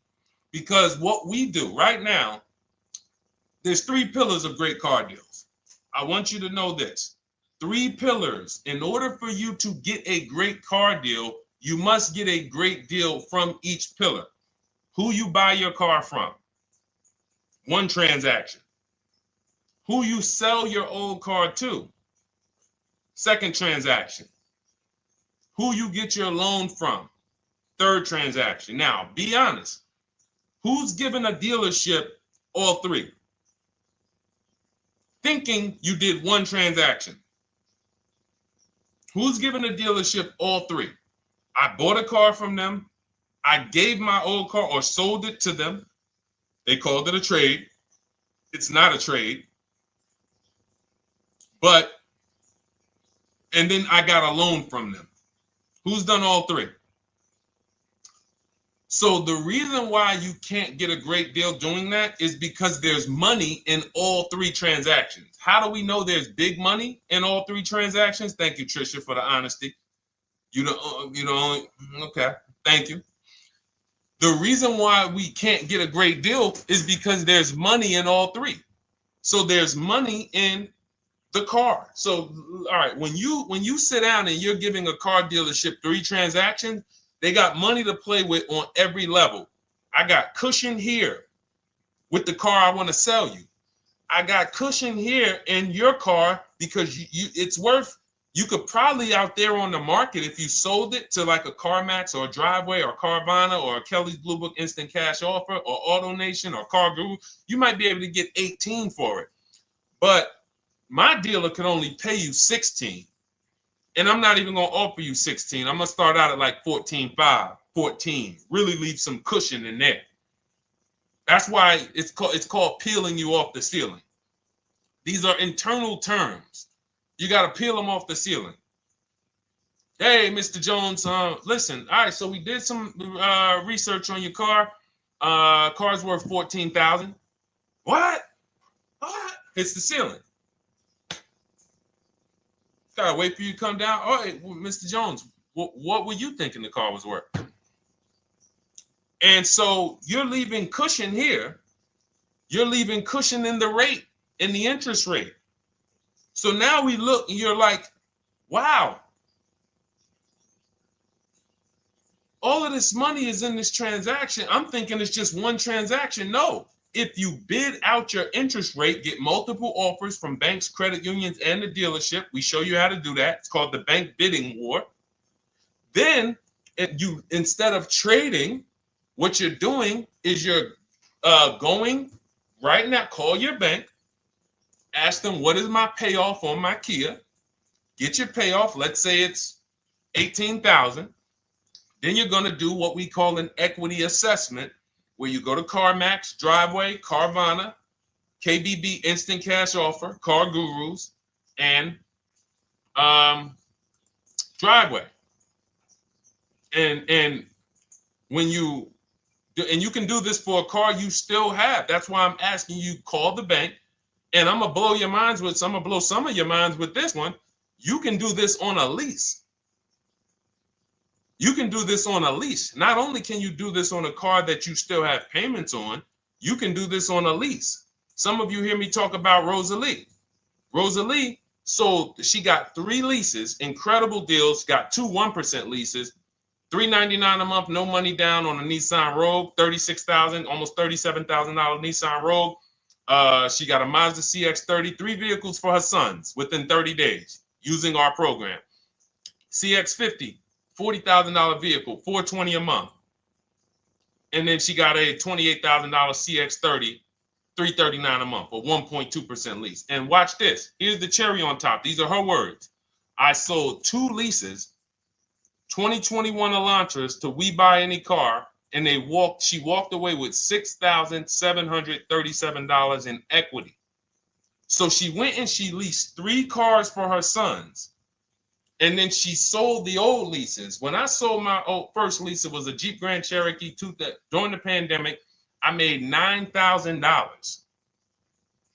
Because what we do right now, there's 3 pillars of great car deals. I want you to know this. 3 pillars. In order for you to get a great car deal, you must get a great deal from each pillar. Who you buy your car from. 1 transaction. Who you sell your old car to. 2nd transaction. Who you get your loan from. 3rd transaction. Now, be honest. Who's giving a dealership all 3? Thinking you did 1 transaction. Who's giving a dealership all 3? I bought a car from them. I gave my old car or sold it to them. They called it a trade. It's not a trade. And then I got a loan from them. Who's done all 3? So the reason why you can't get a great deal doing that is because there's money in all 3 transactions. How do we know there's big money in all 3 transactions? Thank you, Trisha, for the honesty. You know, okay, thank you. The reason why we can't get a great deal is because there's money in all 3. So there's money in the car. So, all right, when you sit down and you're giving a car dealership 3 transactions, they got money to play with on every level. I got cushion here with the car I want to sell you. I got cushion here in your car because it's worth You could probably out there on the market, if you sold it to like a CarMax or a Driveway or Carvana or a Kelly's Blue Book Instant Cash Offer or AutoNation or Car Guru, you might be able to get 18 for it. But my dealer could only pay you 16. And I'm not even going to offer you 16. I'm going to start out at like 14.5, 14. Really leave some cushion in there. That's why it's called peeling you off the ceiling. These are internal terms. You got to peel them off the ceiling. Hey, Mr. Jones, listen. All right, so we did some research on your car. Car's worth $14,000. What? Hits the ceiling. Gotta wait for you to come down. All right, well, Mr. Jones, what were you thinking the car was worth? And so you're leaving cushion here. You're leaving cushion in the rate, in the interest rate. So now we look and you're like, wow, all of this money is in this transaction. I'm thinking it's just one transaction. No, if you bid out your interest rate, get multiple offers from banks, credit unions, and the dealership. We show you how to do that. It's called the bank bidding war. Then you, instead of trading, what you're doing is you're going right now, call your bank, ask them, what is my payoff on my Kia? Get your payoff. Let's say it's $18,000. Then you're going to do what we call an equity assessment, where you go to CarMax, Driveway, Carvana, KBB Instant Cash Offer, Car Gurus, and Driveway. And when you do, and you can do this for a car you still have. That's why I'm asking you, call the bank. And I'm gonna blow your minds with, I'm gonna blow some of your minds with this one. You can do this on a lease. You can do this on a lease. Not only can you do this on a car that you still have payments on, you can do this on a lease. Some of you hear me talk about Rosalie. Rosalie sold, she got 3 leases, incredible deals, got 2 1% leases, $399 a month, no money down on a Nissan Rogue, $36,000, almost $37,000 Nissan Rogue. She got a Mazda CX-30, 3 vehicles for her sons within 30 days using our program. CX-50, $40,000 vehicle, $420 a month. And then she got a $28,000 CX-30, $339 a month, or 1.2% lease. And watch this. Here's the cherry on top. These are her words. I sold 2 leases, 2021 Elantras, to We Buy Any Car, and she walked away with $6,737 in equity. So she went and she leased 3 cars for her sons. And then she sold the old leases. When I sold my first lease, it was a Jeep Grand Cherokee during the pandemic. I made $9,000.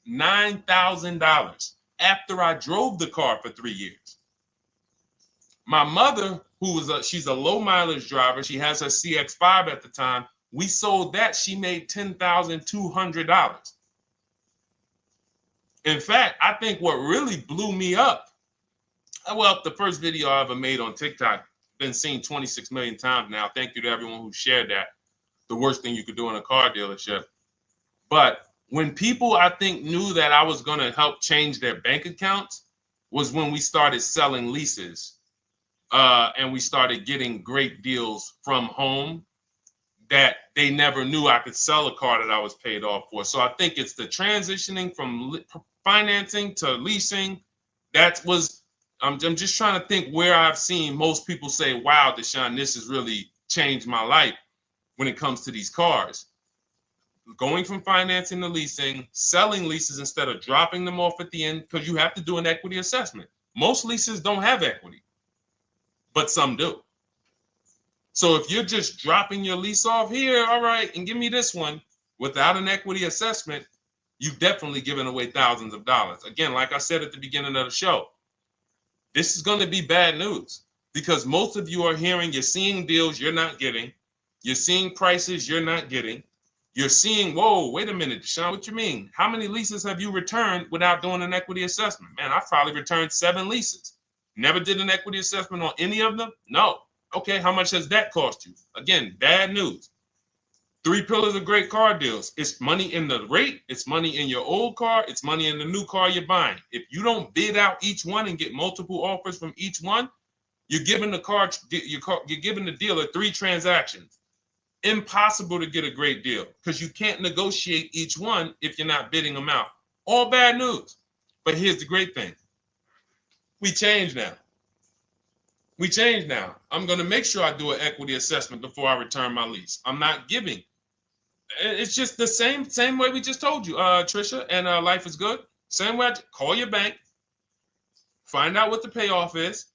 $9,000 after I drove the car for 3 years. My mother, she's a low mileage driver. She has her CX-5 at the time. We sold that. She made $10,200. In fact, I think what really blew me up, well, the first video I ever made on TikTok, been seen 26 million times now. Thank you to everyone who shared that. The worst thing you could do in a car dealership. But when people, I think, knew that I was going to help change their bank accounts was when we started selling leases. And we started getting great deals from home that they never knew I could sell a car that I was paid off for. So I think it's the transitioning from financing to leasing. I'm just trying to think where I've seen most people say, wow, Deshone, this has really changed my life when it comes to these cars. Going from financing to leasing, selling leases instead of dropping them off at the end, because you have to do an equity assessment. Most leases don't have equity, but some do. So if you're just dropping your lease off here, all right, and give me this one without an equity assessment, you've definitely given away thousands of dollars. Again, like I said at the beginning of the show, this is going to be bad news because most of you are you're seeing deals you're not getting. You're seeing prices you're not getting. You're seeing, whoa, wait a minute, Deshone, what you mean? How many leases have you returned without doing an equity assessment? Man, I've probably returned 7 leases. Never did an equity assessment on any of them? No. Okay, how much has that cost you? Again, bad news. Three pillars of great car deals. It's money in the rate, it's money in your old car, it's money in the new car you're buying. If you don't bid out each one and get multiple offers from each one, you're giving you're giving the dealer 3 transactions. Impossible to get a great deal because you can't negotiate each one if you're not bidding them out. All bad news. But here's the great thing. We change now. We change now. I'm going to make sure I do an equity assessment before I return my lease. I'm not giving. It's just the same way we just told you, Trisha, and Life is Good. Same way. Call your bank, find out what the payoff is,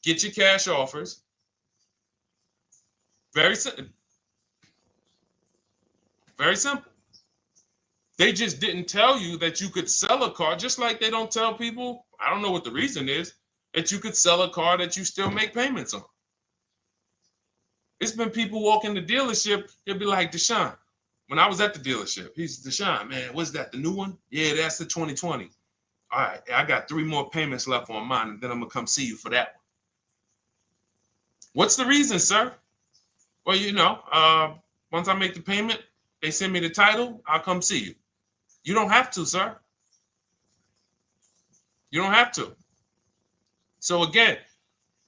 get your cash offers. Very simple. Very simple. They just didn't tell you that you could sell a car, just like they don't tell people, I don't know what the reason is, that you could sell a car that you still make payments on. It's been people walk in the dealership, they'll be like, Deshone, when I was at the dealership, he's Deshone, man, what's that, the new one? Yeah, that's the 2020. All right, I got 3 more payments left on mine, and then I'm going to come see you for that one. What's the reason, sir? Well, you know, once I make the payment, they send me the title, I'll come see you. You don't have to, sir. You don't have to. So again,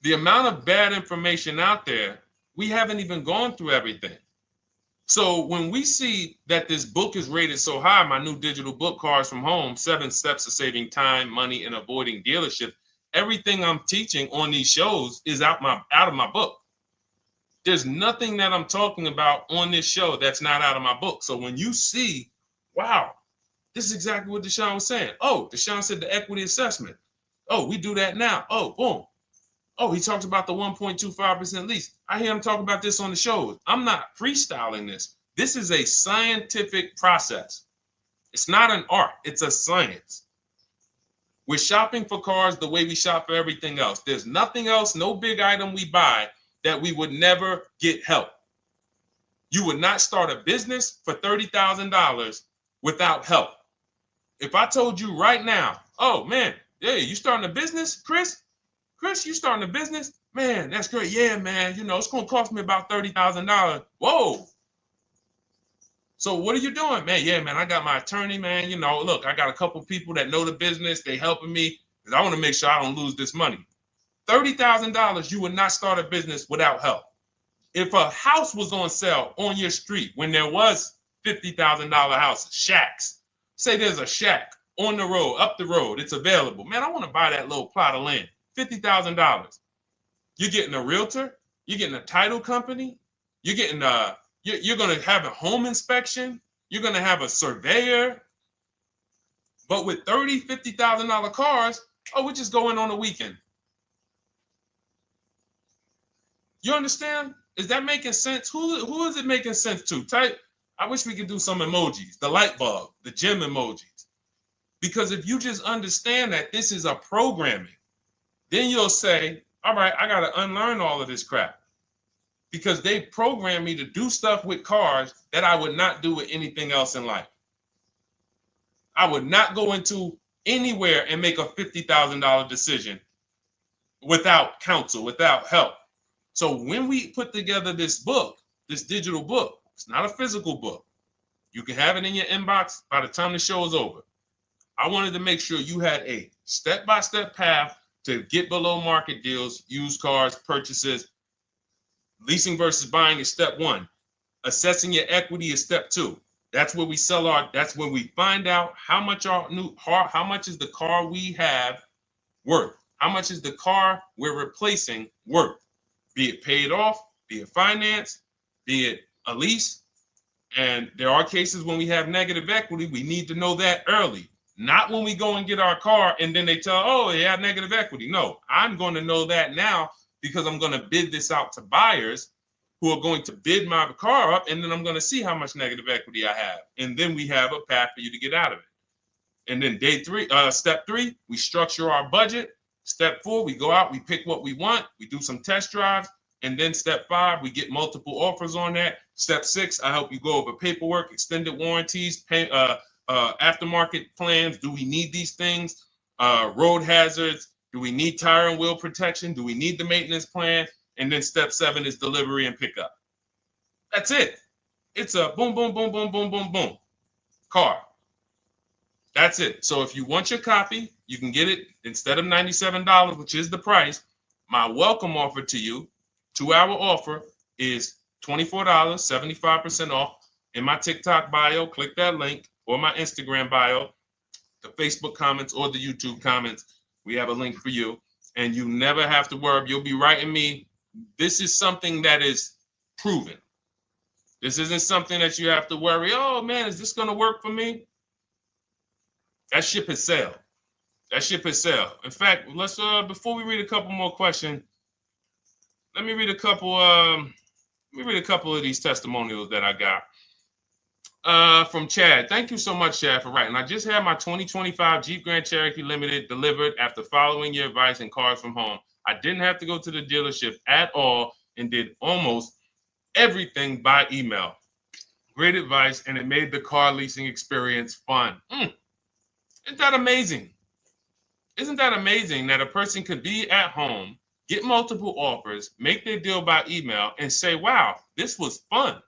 the amount of bad information out there, we haven't even gone through everything. So when we see that this book is rated so high, my new digital book, Cars from Home, 7 Steps to Saving Time, Money, and Avoiding Dealership, everything I'm teaching on these shows is out of my book. There's nothing that I'm talking about on this show that's not out of my book. So when you see, wow, this is exactly what Deshone was saying. Oh, Deshone said the equity assessment. Oh, we do that now. Oh, boom. Oh, he talks about the 1.25% lease. I hear him talk about this on the shows. I'm not freestyling this. This is a scientific process. It's not an art. It's a science. We're shopping for cars the way we shop for everything else. There's nothing else, no big item we buy that we would never get help. You would not start a business for $30,000 without help. If I told you right now, oh man, yeah, you starting a business, Chris? Chris, you starting a business? Man, that's great. Yeah, man, you know, it's going to cost me about $30,000. Whoa. So what are you doing? Man, yeah, man, I got my attorney, man. You know, look, I got a couple people that know the business. They helping me because I want to make sure I don't lose this money. $30,000, you would not start a business without help. If a house was on sale on your street when there was $50,000 houses, shacks, say there's a shack on the road, up the road, it's available. Man, I want to buy that little plot of land, $50,000. You're getting a realtor, you're getting a title company, you're getting you're going to have a home inspection, you're going to have a surveyor. But with $50,000 cars, oh, we just go in on a weekend. You understand? Is that making sense? Who is it making sense to? Type. I wish we could do some emojis, the light bulb, the gym emojis. Because if you just understand that this is a programming, then you'll say, all right, I got to unlearn all of this crap. Because they programmed me to do stuff with cars that I would not do with anything else in life. I would not go into anywhere and make a $50,000 decision without counsel, without help. So when we put together this book, this digital book, it's not a physical book. You can have it in your inbox by the time the show is over. I wanted to make sure you had a step-by-step path to get below market deals, used cars, purchases. Leasing versus buying is step 1. Assessing your equity is step 2. That's where we that's where we find out how much how much is the car we have worth? How much is the car we're replacing worth? Be it paid off, be it financed, be it a lease. And there are cases when we have negative equity, we need to know that early. Not when we go and get our car and then they tell, oh, you have negative equity. No, I'm going to know that now because I'm going to bid this out to buyers who are going to bid my car up, and then I'm going to see how much negative equity I have. And then we have a path for you to get out of it. And then step 3, we structure our budget. Step 4, we go out, we pick what we want, we do some test drives. And then step 5, we get multiple offers on that. Step 6, I help you go over paperwork, extended warranties, aftermarket plans. Do we need these things? Road hazards. Do we need tire and wheel protection? Do we need the maintenance plan? And then step 7 is delivery and pickup. That's it. It's a boom, boom, boom, boom, boom, boom, boom car. That's it. So if you want your copy, you can get it instead of $97, which is the price. My welcome offer to you, 2-hour offer, is $24, 75% off. In my TikTok bio, click that link, or my Instagram bio, the Facebook comments or the YouTube comments. We have a link for you, and you never have to worry. You'll be writing me. This is something that is proven. This isn't something that you have to worry. Oh man, is this going to work for me? That ship has sailed. That ship has sailed. In fact, let's before we read a couple more questions, let me read a couple. Of these testimonials that I got. From Chad. Thank you so much, Chad, for writing. I just had my 2025 Jeep Grand Cherokee Limited delivered after following your advice and Cars from Home. I didn't have to go to the dealership at all and did almost everything by email. Great advice, and it made the car leasing experience fun. Isn't that amazing? Isn't that amazing that a person could be at home, get multiple offers, make their deal by email, and say, wow, this was fun.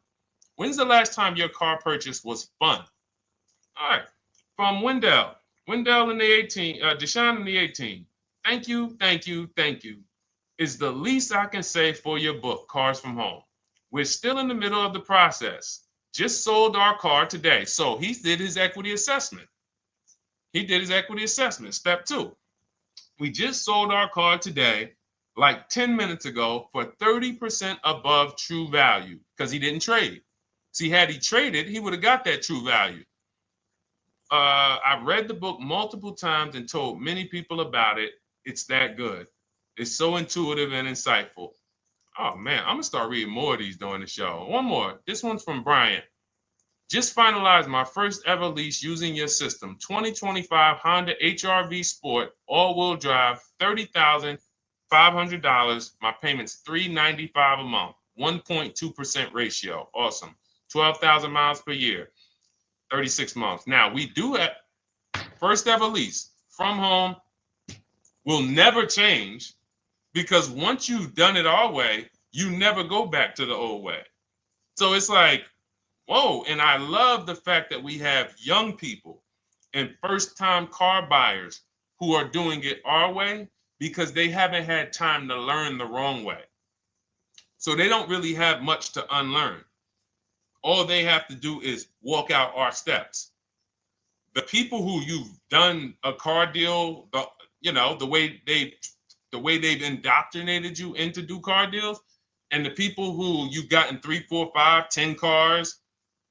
When's the last time your car purchase was fun? All right. From Wendell. Wendell in the 18, Deshone in the 18. Thank you, thank you, thank you. Is the least I can say for your book, Cars from Home. We're still in the middle of the process. Just sold our car today. So he did his equity assessment. Step 2. We just sold our car today, like 10 minutes ago, for 30% above true value because he didn't trade. See, had he traded, he would have got that true value. I've read the book multiple times and told many people about it. It's that good. It's so intuitive and insightful. Oh, man, I'm going to start reading more of these during the show. One more. This one's from Brian. Just finalized my first ever lease using your system. 2025 Honda HR-V Sport, all-wheel drive, $30,500. My payment's $395 a month, 1.2% ratio. Awesome. 12,000 miles per year, 36 months. Now, we do have first ever lease from home. Will never change because once you've done it our way, you never go back to the old way. So it's like, whoa. And I love the fact that we have young people and first-time car buyers who are doing it our way because they haven't had time to learn the wrong way. So they don't really have much to unlearn. All they have to do is walk out our steps. The people who you've done a car deal, the way they've indoctrinated you into do car deals, and the people who you've gotten 3, 4, 5, 10 cars,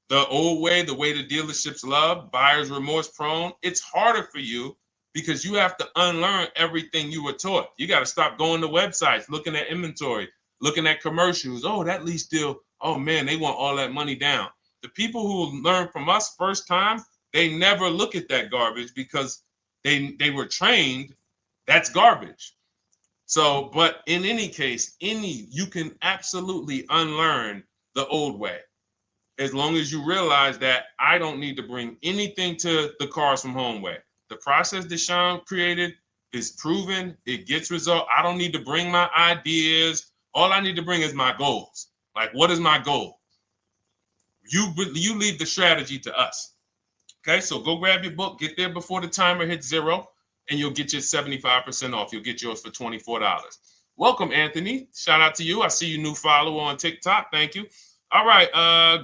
the old way, the way the dealerships love, buyer's remorse prone, it's harder for you because you have to unlearn everything you were taught. You got to stop going to websites, looking at inventory, looking at commercials. Oh, that lease deal. Oh man, they want all that money down. The people who learn from us first time, they never look at that garbage because they were trained that's garbage. So, but in any case, you can absolutely unlearn the old way. As long as you realize that I don't need to bring anything to the Cars from Home way. The process Deshone created is proven. It gets result. I don't need to bring my ideas. All I need to bring is my goals. Like, what is my goal? You leave the strategy to us. Okay, so go grab your book, get there before the timer hits 0, and you'll get your 75% off. You'll get yours for $24. Welcome, Anthony. Shout out to you. I see you new follower on TikTok. Thank you. All right,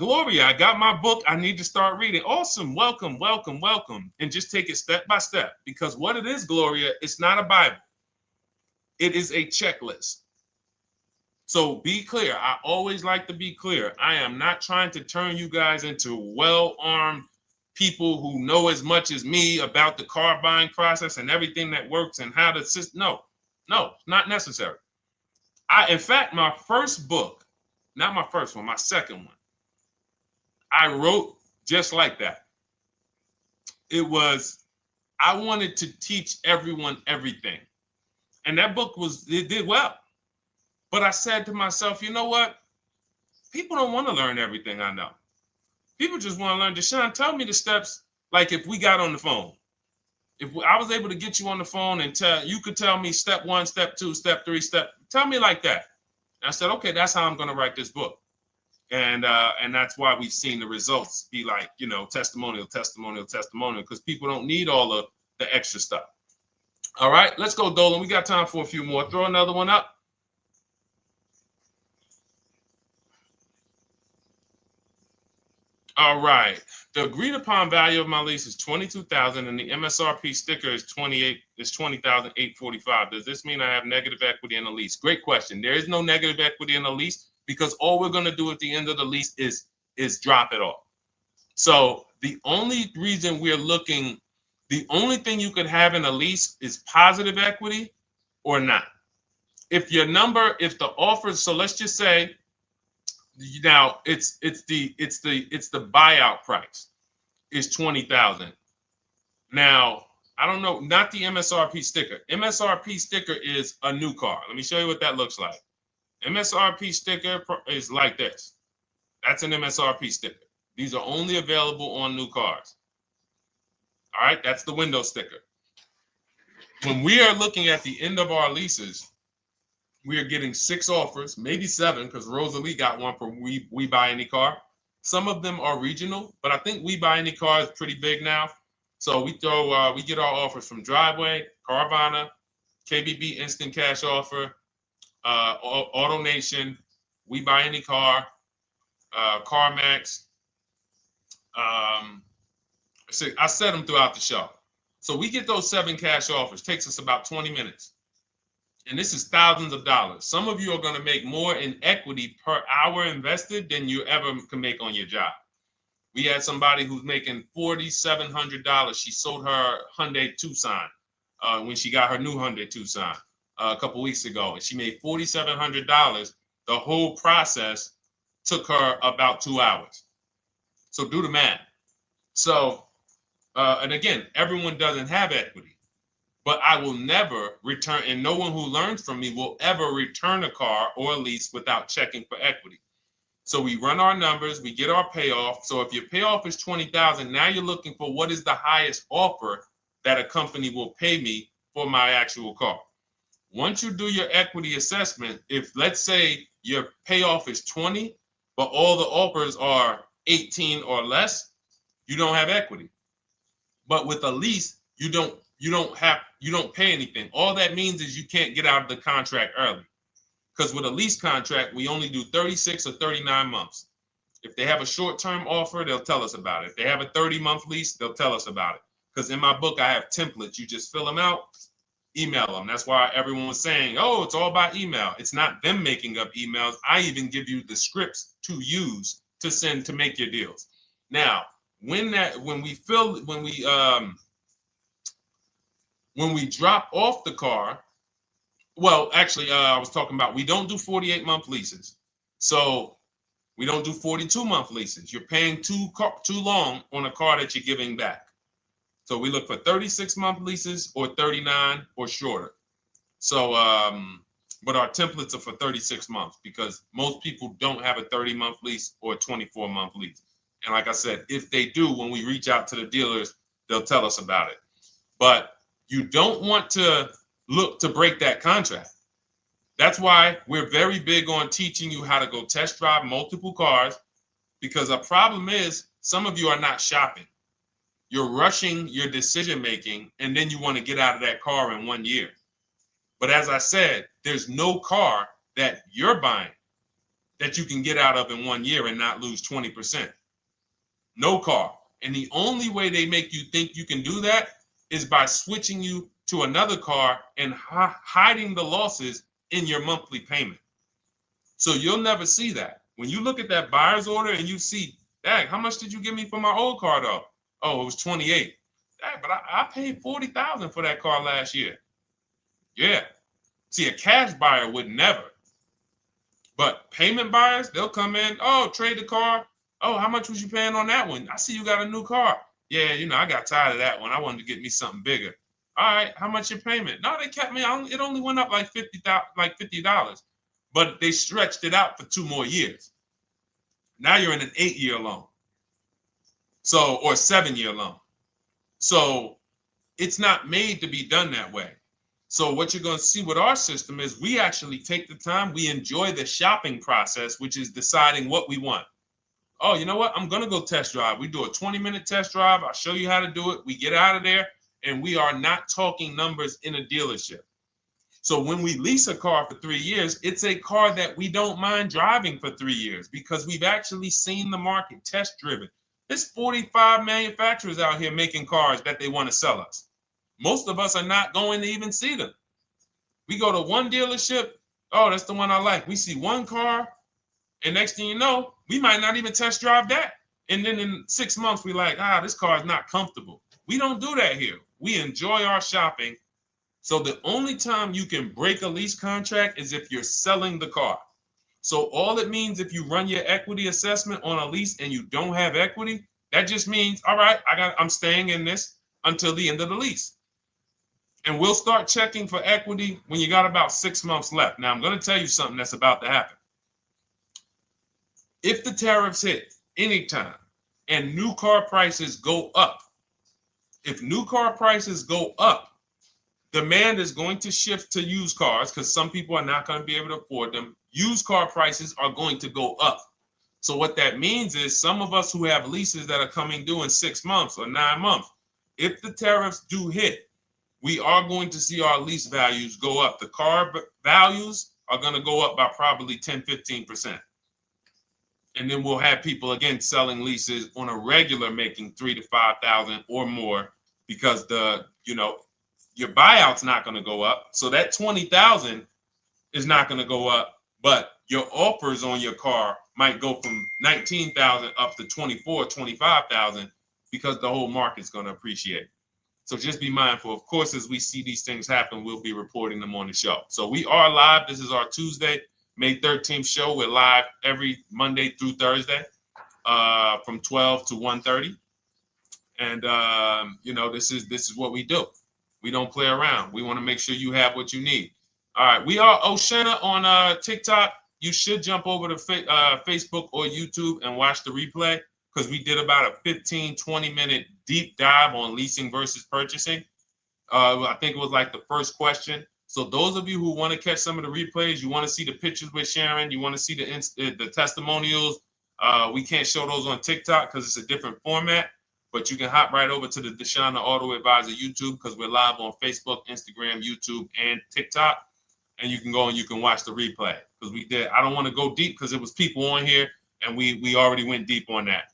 Gloria, I got my book. I need to start reading. Awesome. Welcome, welcome, welcome. And just take it step by step because what it is, Gloria, it's not a Bible. It is a checklist. So be clear. I always like to be clear. I am not trying to turn you guys into well-armed people who know as much as me about the car buying process and everything that works and how to assist. No, not necessary. In fact, my first book, not my first one, my second one, I wrote just like that. I wanted to teach everyone everything. And that book it did well. But I said to myself, you know what? People don't want to learn everything I know. People just want to learn. Deshone, tell me the steps, like if we got on the phone. If I was able to get you on the phone and you could tell me step 1, step 2, step 3, tell me like that. And I said, okay, that's how I'm going to write this book. And that's why we've seen the results be like, you know, testimonial, because people don't need all of the extra stuff. All right, let's go, Dolan. We got time for a few more. Throw another one up. All right. The agreed upon value of my lease is $22,000, and the MSRP sticker is $20,845. Does this mean I have negative equity in the lease? Great question. There is no negative equity in the lease because all we're going to do at the end of the lease is drop it off. So the only reason we're looking, the only thing you could have in a lease is positive equity or not. If your number, if the offer, so let's just say now it's the buyout price is 20,000. Now, I don't know, not the MSRP sticker. MSRP sticker is a new car. Let me show you what that looks like. MSRP sticker is like this. That's an MSRP sticker. These are only available on new cars. All right, that's the window sticker. When we are looking at the end of our leases, we are getting 6 offers, maybe 7, because Rosalie got one for We Buy Any Car. Some of them are regional, but I think We Buy Any Car is pretty big now. So we get our offers from Driveway, Carvana, KBB Instant Cash Offer, AutoNation, We Buy Any Car, CarMax. So I set them throughout the show. So we get those 7 cash offers. Takes us about 20 minutes. And this is thousands of dollars. Some of you are going to make more in equity per hour invested than you ever can make on your job. We had somebody who's making $4,700. She sold her Hyundai Tucson when she got her new Hyundai Tucson a couple weeks ago. And she made $4,700. The whole process took her about 2 hours. So do the math. So, and again, everyone doesn't have equity. But I will never return, and no one who learns from me will ever return a car or a lease without checking for equity. So we run our numbers, we get our payoff. So if your payoff is $20,000, now you're looking for what is the highest offer that a company will pay me for my actual car. Once you do your equity assessment, if let's say your payoff is 20, but all the offers are 18 or less, you don't have equity. But with a lease, you don't pay anything. All that means is you can't get out of the contract early. Because with a lease contract, we only do 36 or 39 months. If they have a short-term offer, they'll tell us about it. If they have a 30-month lease, they'll tell us about it. Because in my book, I have templates. You just fill them out, email them. That's why everyone was saying, oh, it's all by email. It's not them making up emails. I even give you the scripts to use to send to make your deals. Now, when we drop off the car, well, actually, I was talking about we don't do 48-month leases. So we don't do 42-month leases. You're paying too long on a car that you're giving back. So we look for 36-month leases or 39 or shorter. So, but our templates are for 36 months because most people don't have a 30-month lease or a 24-month lease. And like I said, if they do, when we reach out to the dealers, they'll tell us about it. But you don't want to look to break that contract. That's why we're very big on teaching you how to go test drive multiple cars, because a problem is some of you are not shopping. You're rushing your decision making, and then you want to get out of that car in 1 year. But as I said, there's no car that you're buying that you can get out of in 1 year and not lose 20%. No car. And the only way they make you think you can do that is by switching you to another car and hiding the losses in your monthly payment. So you'll never see that. When you look at that buyer's order and you see, dang, how much did you give me for my old car though? Oh, it was 28. Dang, but I paid 40,000 for that car last year. Yeah. See, a cash buyer would never. But payment buyers, they'll come in, oh, trade the car. Oh, how much was you paying on that one? I see you got a new car. Yeah, I got tired of that one. I wanted to get me something bigger. All right, how much your payment? No, they kept me on. It only went up like $50, but they stretched it out for 2 more years. Now you're in an 8-year loan. So, or 7-year loan. So it's not made to be done that way. So what you're going to see with our system is we actually take the time, we enjoy the shopping process, which is deciding what we want. Oh, you know what? I'm going to go test drive. We do a 20-minute test drive. I'll show you how to do it. We get out of there, and we are not talking numbers in a dealership. So when we lease a car for 3 years, it's a car that we don't mind driving for 3 years because we've actually seen the market, test driven. There's 45 manufacturers out here making cars that they want to sell us. Most of us are not going to even see them. We go to one dealership. Oh, that's the one I like. We see one car, and next thing you know, we might not even test drive that. And then in 6 months, we're like, this car is not comfortable. We don't do that here. We enjoy our shopping. So the only time you can break a lease contract is if you're selling the car. So all it means if you run your equity assessment on a lease and you don't have equity, that just means, all right, I'm staying in this until the end of the lease. And we'll start checking for equity when you got about 6 months left. Now, I'm going to tell you something that's about to happen. If the tariffs hit anytime and new car prices go up, if new car prices go up, demand is going to shift to used cars because some people are not going to be able to afford them. Used car prices are going to go up. So what that means is some of us who have leases that are coming due in 6 months or 9 months, if the tariffs do hit, we are going to see our lease values go up. The car values are going to go up by probably 10, 15%. And then we'll have people, again, selling leases on a regular making 3,000 to 5,000 or more because your buyout's not going to go up. So that 20,000 is not going to go up, but your offers on your car might go from 19,000 up to 24, 25,000 because the whole market's going to appreciate. So just be mindful. Of course, as we see these things happen, we'll be reporting them on the show. So we are live. This is our Tuesday, May 13th show. We're live every Monday through Thursday from 12 to 1:30. And, this is what we do. We don't play around. We want to make sure you have what you need. All right. We are Oshena on TikTok. You should jump over to Facebook or YouTube and watch the replay because we did about a 15, 20-minute deep dive on leasing versus purchasing. I think it was like the first question. So those of you who want to catch some of the replays, you want to see the pictures with Sharon, you want to see the testimonials, we can't show those on TikTok because it's a different format. But you can hop right over to the Deshone the Auto Advisor YouTube because we're live on Facebook, Instagram, YouTube, and TikTok. And you can go and you can watch the replay because we did. I don't want to go deep because it was people on here and we already went deep on that.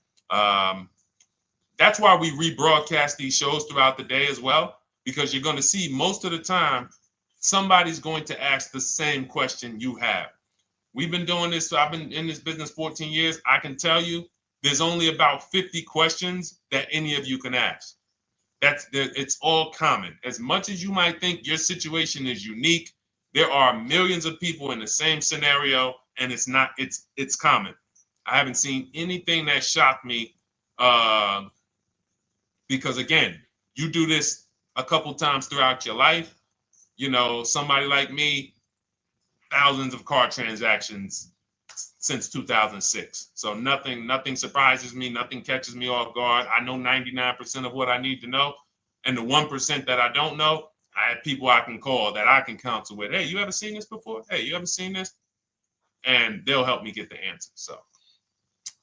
That's why we rebroadcast these shows throughout the day as well, because you're going to see most of the time somebody's going to ask the same question you have. We've been doing this. So I've been in this business 14 years. I can tell you there's only about 50 questions that any of you can ask. It's all common. As much as you might think your situation is unique, there are millions of people in the same scenario, and it's common. I haven't seen anything that shocked me because, again, you do this a couple times throughout your life. Somebody like me, thousands of car transactions since 2006. So nothing surprises me. Nothing catches me off guard. I know 99% of what I need to know. And the 1% that I don't know, I have people I can call that I can counsel with. Hey, you ever seen this before? Hey, you ever seen this? And they'll help me get the answer. So,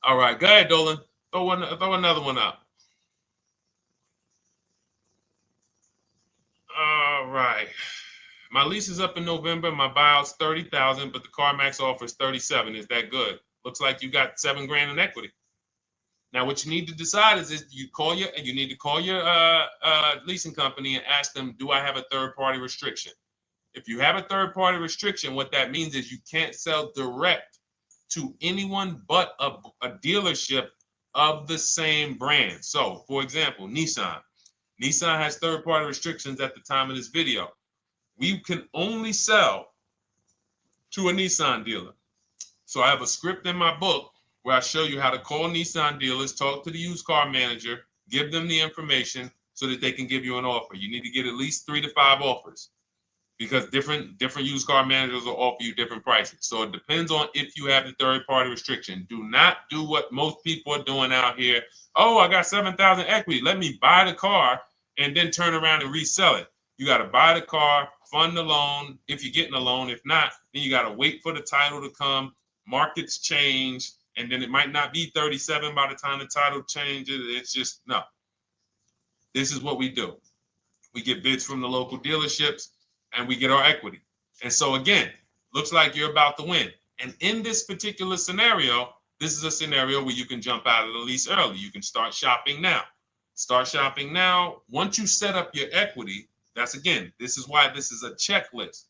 all right, go ahead, Dolan. Throw another one up. All right. My lease is up in November. My buyout's $30,000, but the CarMax offers $37,000. Is that good? Looks like you got $7,000 in equity. Now, what you need to decide is you need to call your leasing company and ask them, do I have a third-party restriction? If you have a third-party restriction, what that means is you can't sell direct to anyone but a dealership of the same brand. So, for example, Nissan. Nissan has third-party restrictions at the time of this video. We can only sell to a Nissan dealer. So I have a script in my book where I show you how to call Nissan dealers, talk to the used car manager, give them the information so that they can give you an offer. You need to get at least 3 to 5 offers because different used car managers will offer you different prices. So it depends on if you have the third-party restriction. Do not do what most people are doing out here. Oh, I got $7,000 equity. Let me buy the car and then turn around and resell it. You got to buy the car, fund the loan if you're getting a loan. If not, then you got to wait for the title to come. Markets change, and then it might not be 37 by the time the title changes. It's just, no. This is what we do. We get bids from the local dealerships, and we get our equity. And so again, looks like you're about to win. And in this particular scenario, this is a scenario where you can jump out of the lease early. You can start shopping now. Start shopping now. Once you set up your equity, this is why this is a checklist.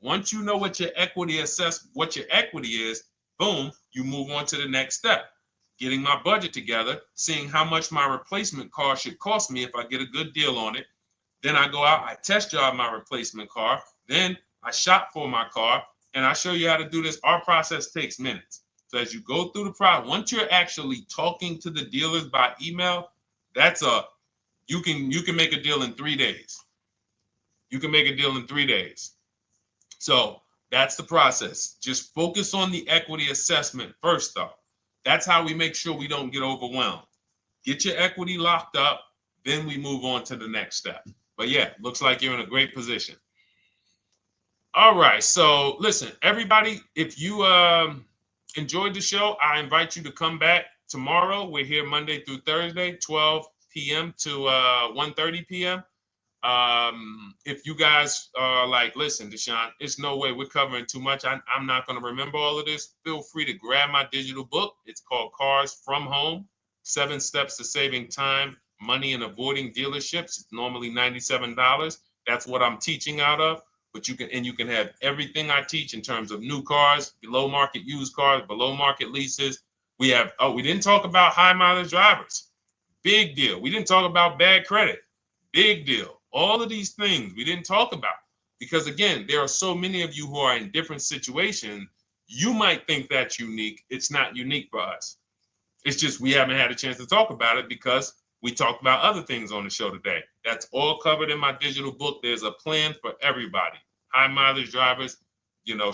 Once you know what your equity is, boom, you move on to the next step. Getting my budget together, seeing how much my replacement car should cost me if I get a good deal on it. Then I go out, I test drive my replacement car. Then I shop for my car, and I show you how to do this. Our process takes minutes. So as you go through the process, once you're actually talking to the dealers by email, you can make a deal in 3 days. You can make a deal in 3 days. So that's the process. Just focus on the equity assessment first, though. That's how we make sure we don't get overwhelmed. Get your equity locked up, then we move on to the next step. But yeah, looks like you're in a great position. All right, so listen, everybody, if you enjoyed the show, I invite you to come back tomorrow. We're here Monday through Thursday, 12 p.m. to 1:30 p.m. If you guys are like, listen, Deshone, it's no way we're covering too much. I'm not going to remember all of this. Feel free to grab my digital book. It's called Cars from Home, 7 Steps to Saving Time, Money, and Avoiding Dealerships. It's normally $97. That's what I'm teaching out of. But you can have everything I teach in terms of new cars, below market used cars, below market leases. We didn't talk about high mileage drivers. Big deal. We didn't talk about bad credit. Big deal. All of these things we didn't talk about because, again, there are so many of you who are in different situations. You might think that's unique. It's not unique for us. It's just we haven't had a chance to talk about it because we talked about other things on the show today. That's all covered in my digital book. There's a plan for everybody. High mileage drivers,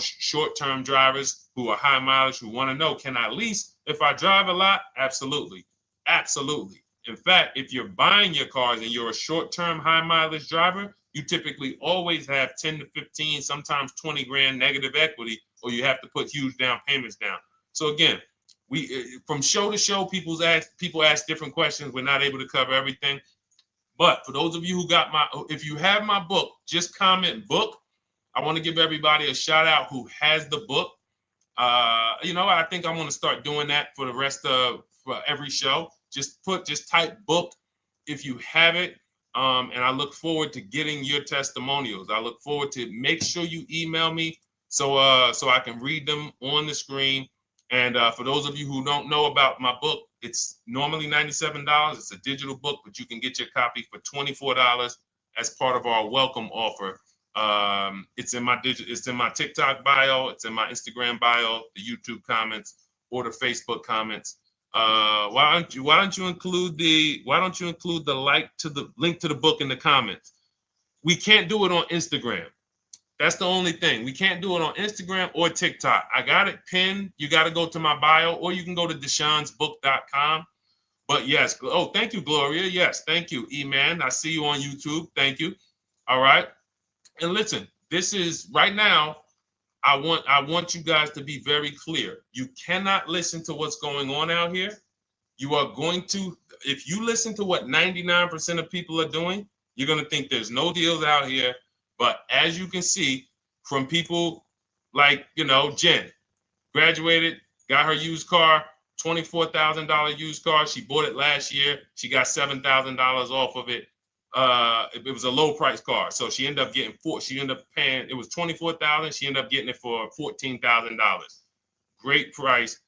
short-term drivers who are high mileage, who want to know, can I lease if I drive a lot? Absolutely. Absolutely. In fact, if you're buying your cars and you're a short-term high mileage driver, you typically always have 10 to 15, sometimes 20 grand negative equity, or you have to put huge down payments down. So again, from show to show, people ask different questions. We're not able to cover everything. But for those of you if you have my book, just comment book. I want to give everybody a shout out who has the book. I think I'm going to start doing that for the rest of for every show. Just type book if you have it. And I look forward to getting your testimonials. I look forward to make sure you email me so I can read them on the screen. And for those of you who don't know about my book, it's normally $97. It's a digital book, but you can get your copy for $24 as part of our welcome offer. It's in my TikTok bio, it's in my Instagram bio, the YouTube comments, or the Facebook comments. Why don't you include the link to the book in the comments? We can't do it on Instagram. That's the only thing. We can't do it on Instagram or TikTok. I got it pinned. You got to go to my bio, or you can go to deshonesbook.com. But yes, thank you, Gloria. Yes, thank you, E-Man. I see you on YouTube. Thank you. All right. And listen, this is right now. I want you guys to be very clear. You cannot listen to what's going on out here. You are going to, if you listen to what 99% of people are doing, you're going to think there's no deals out here. But as you can see from people like, Jen, graduated, got her used car, $24,000 used car. She bought it last year. She got $7,000 off of it. It was a low price car. So she ended up getting paying, it was $24,000. She ended up getting it for $14,000. Great price.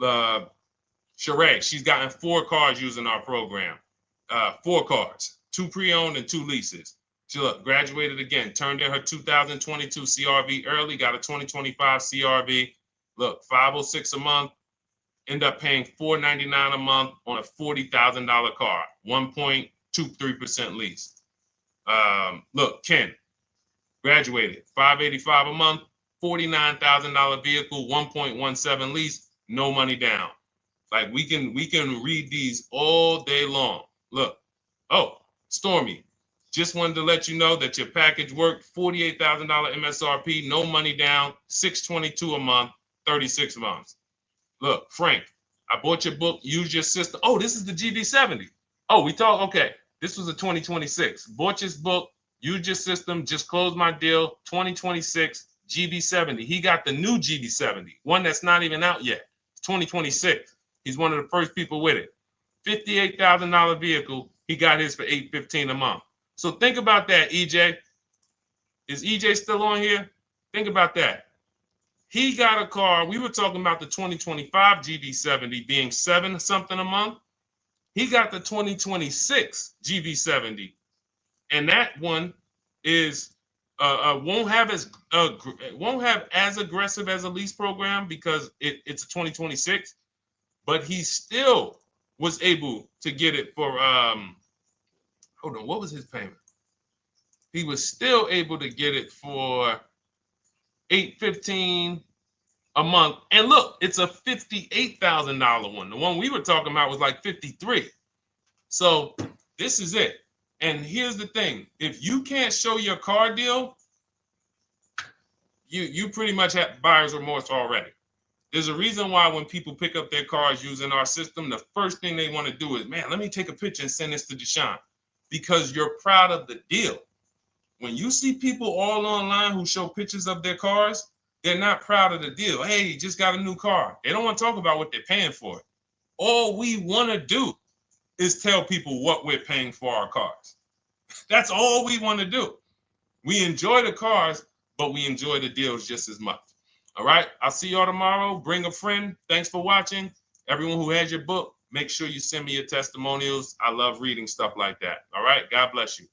Sheree, she's gotten 4 cars using our program. 4 cars, 2 pre-owned and 2 leases. She graduated again, turned in her 2022 CRV early, got a 2025 CRV. Look, $506 a month, end up paying $499 a month on a $40,000 car, 1.23% lease. Look, Ken, graduated, $585 a month, $49,000 vehicle, 1.17 lease, no money down. Like we can read these all day long. Look, Stormy, Just wanted to let you know that your package worked. $48,000 MSRP, no money down, $622 a month, 36 months. Look, Frank, I bought your book, Use Your System. Oh, this is the GB70. Oh, we talked, okay. This was a 2026. Bought this book, Use Your System, just closed my deal, 2026, GB70. He got the new GB70, one that's not even out yet. It's 2026. He's one of the first people with it. $58,000 vehicle. He got his for $815 a month. So think about that, EJ. Is EJ still on here? Think about that. He got a car. We were talking about the 2025 GB70 being $7 something a month. He got the 2026 GB70, and that one is won't have as aggressive as a lease program because it's a 2026, but he still was able to get it for hold on, what was his payment? He was still able to get it for $815 a month. And look, it's a $58,000 one. The one we were talking about was like 53. So this is it. And here's the thing. If you can't show your car deal, you pretty much have buyer's remorse already. There's a reason why when people pick up their cars using our system, the first thing they want to do is, man, let me take a picture and send this to Deshone, because you're proud of the deal. When you see people all online who show pictures of their cars, they're not proud of the deal. Hey, just got a new car. They don't want to talk about what they're paying for it. All we want to do is tell people what we're paying for our cars. That's all we want to do. We enjoy the cars, but we enjoy the deals just as much. All right. I'll see y'all tomorrow. Bring a friend. Thanks for watching. Everyone who has your book, make sure you send me your testimonials. I love reading stuff like that. All right. God bless you.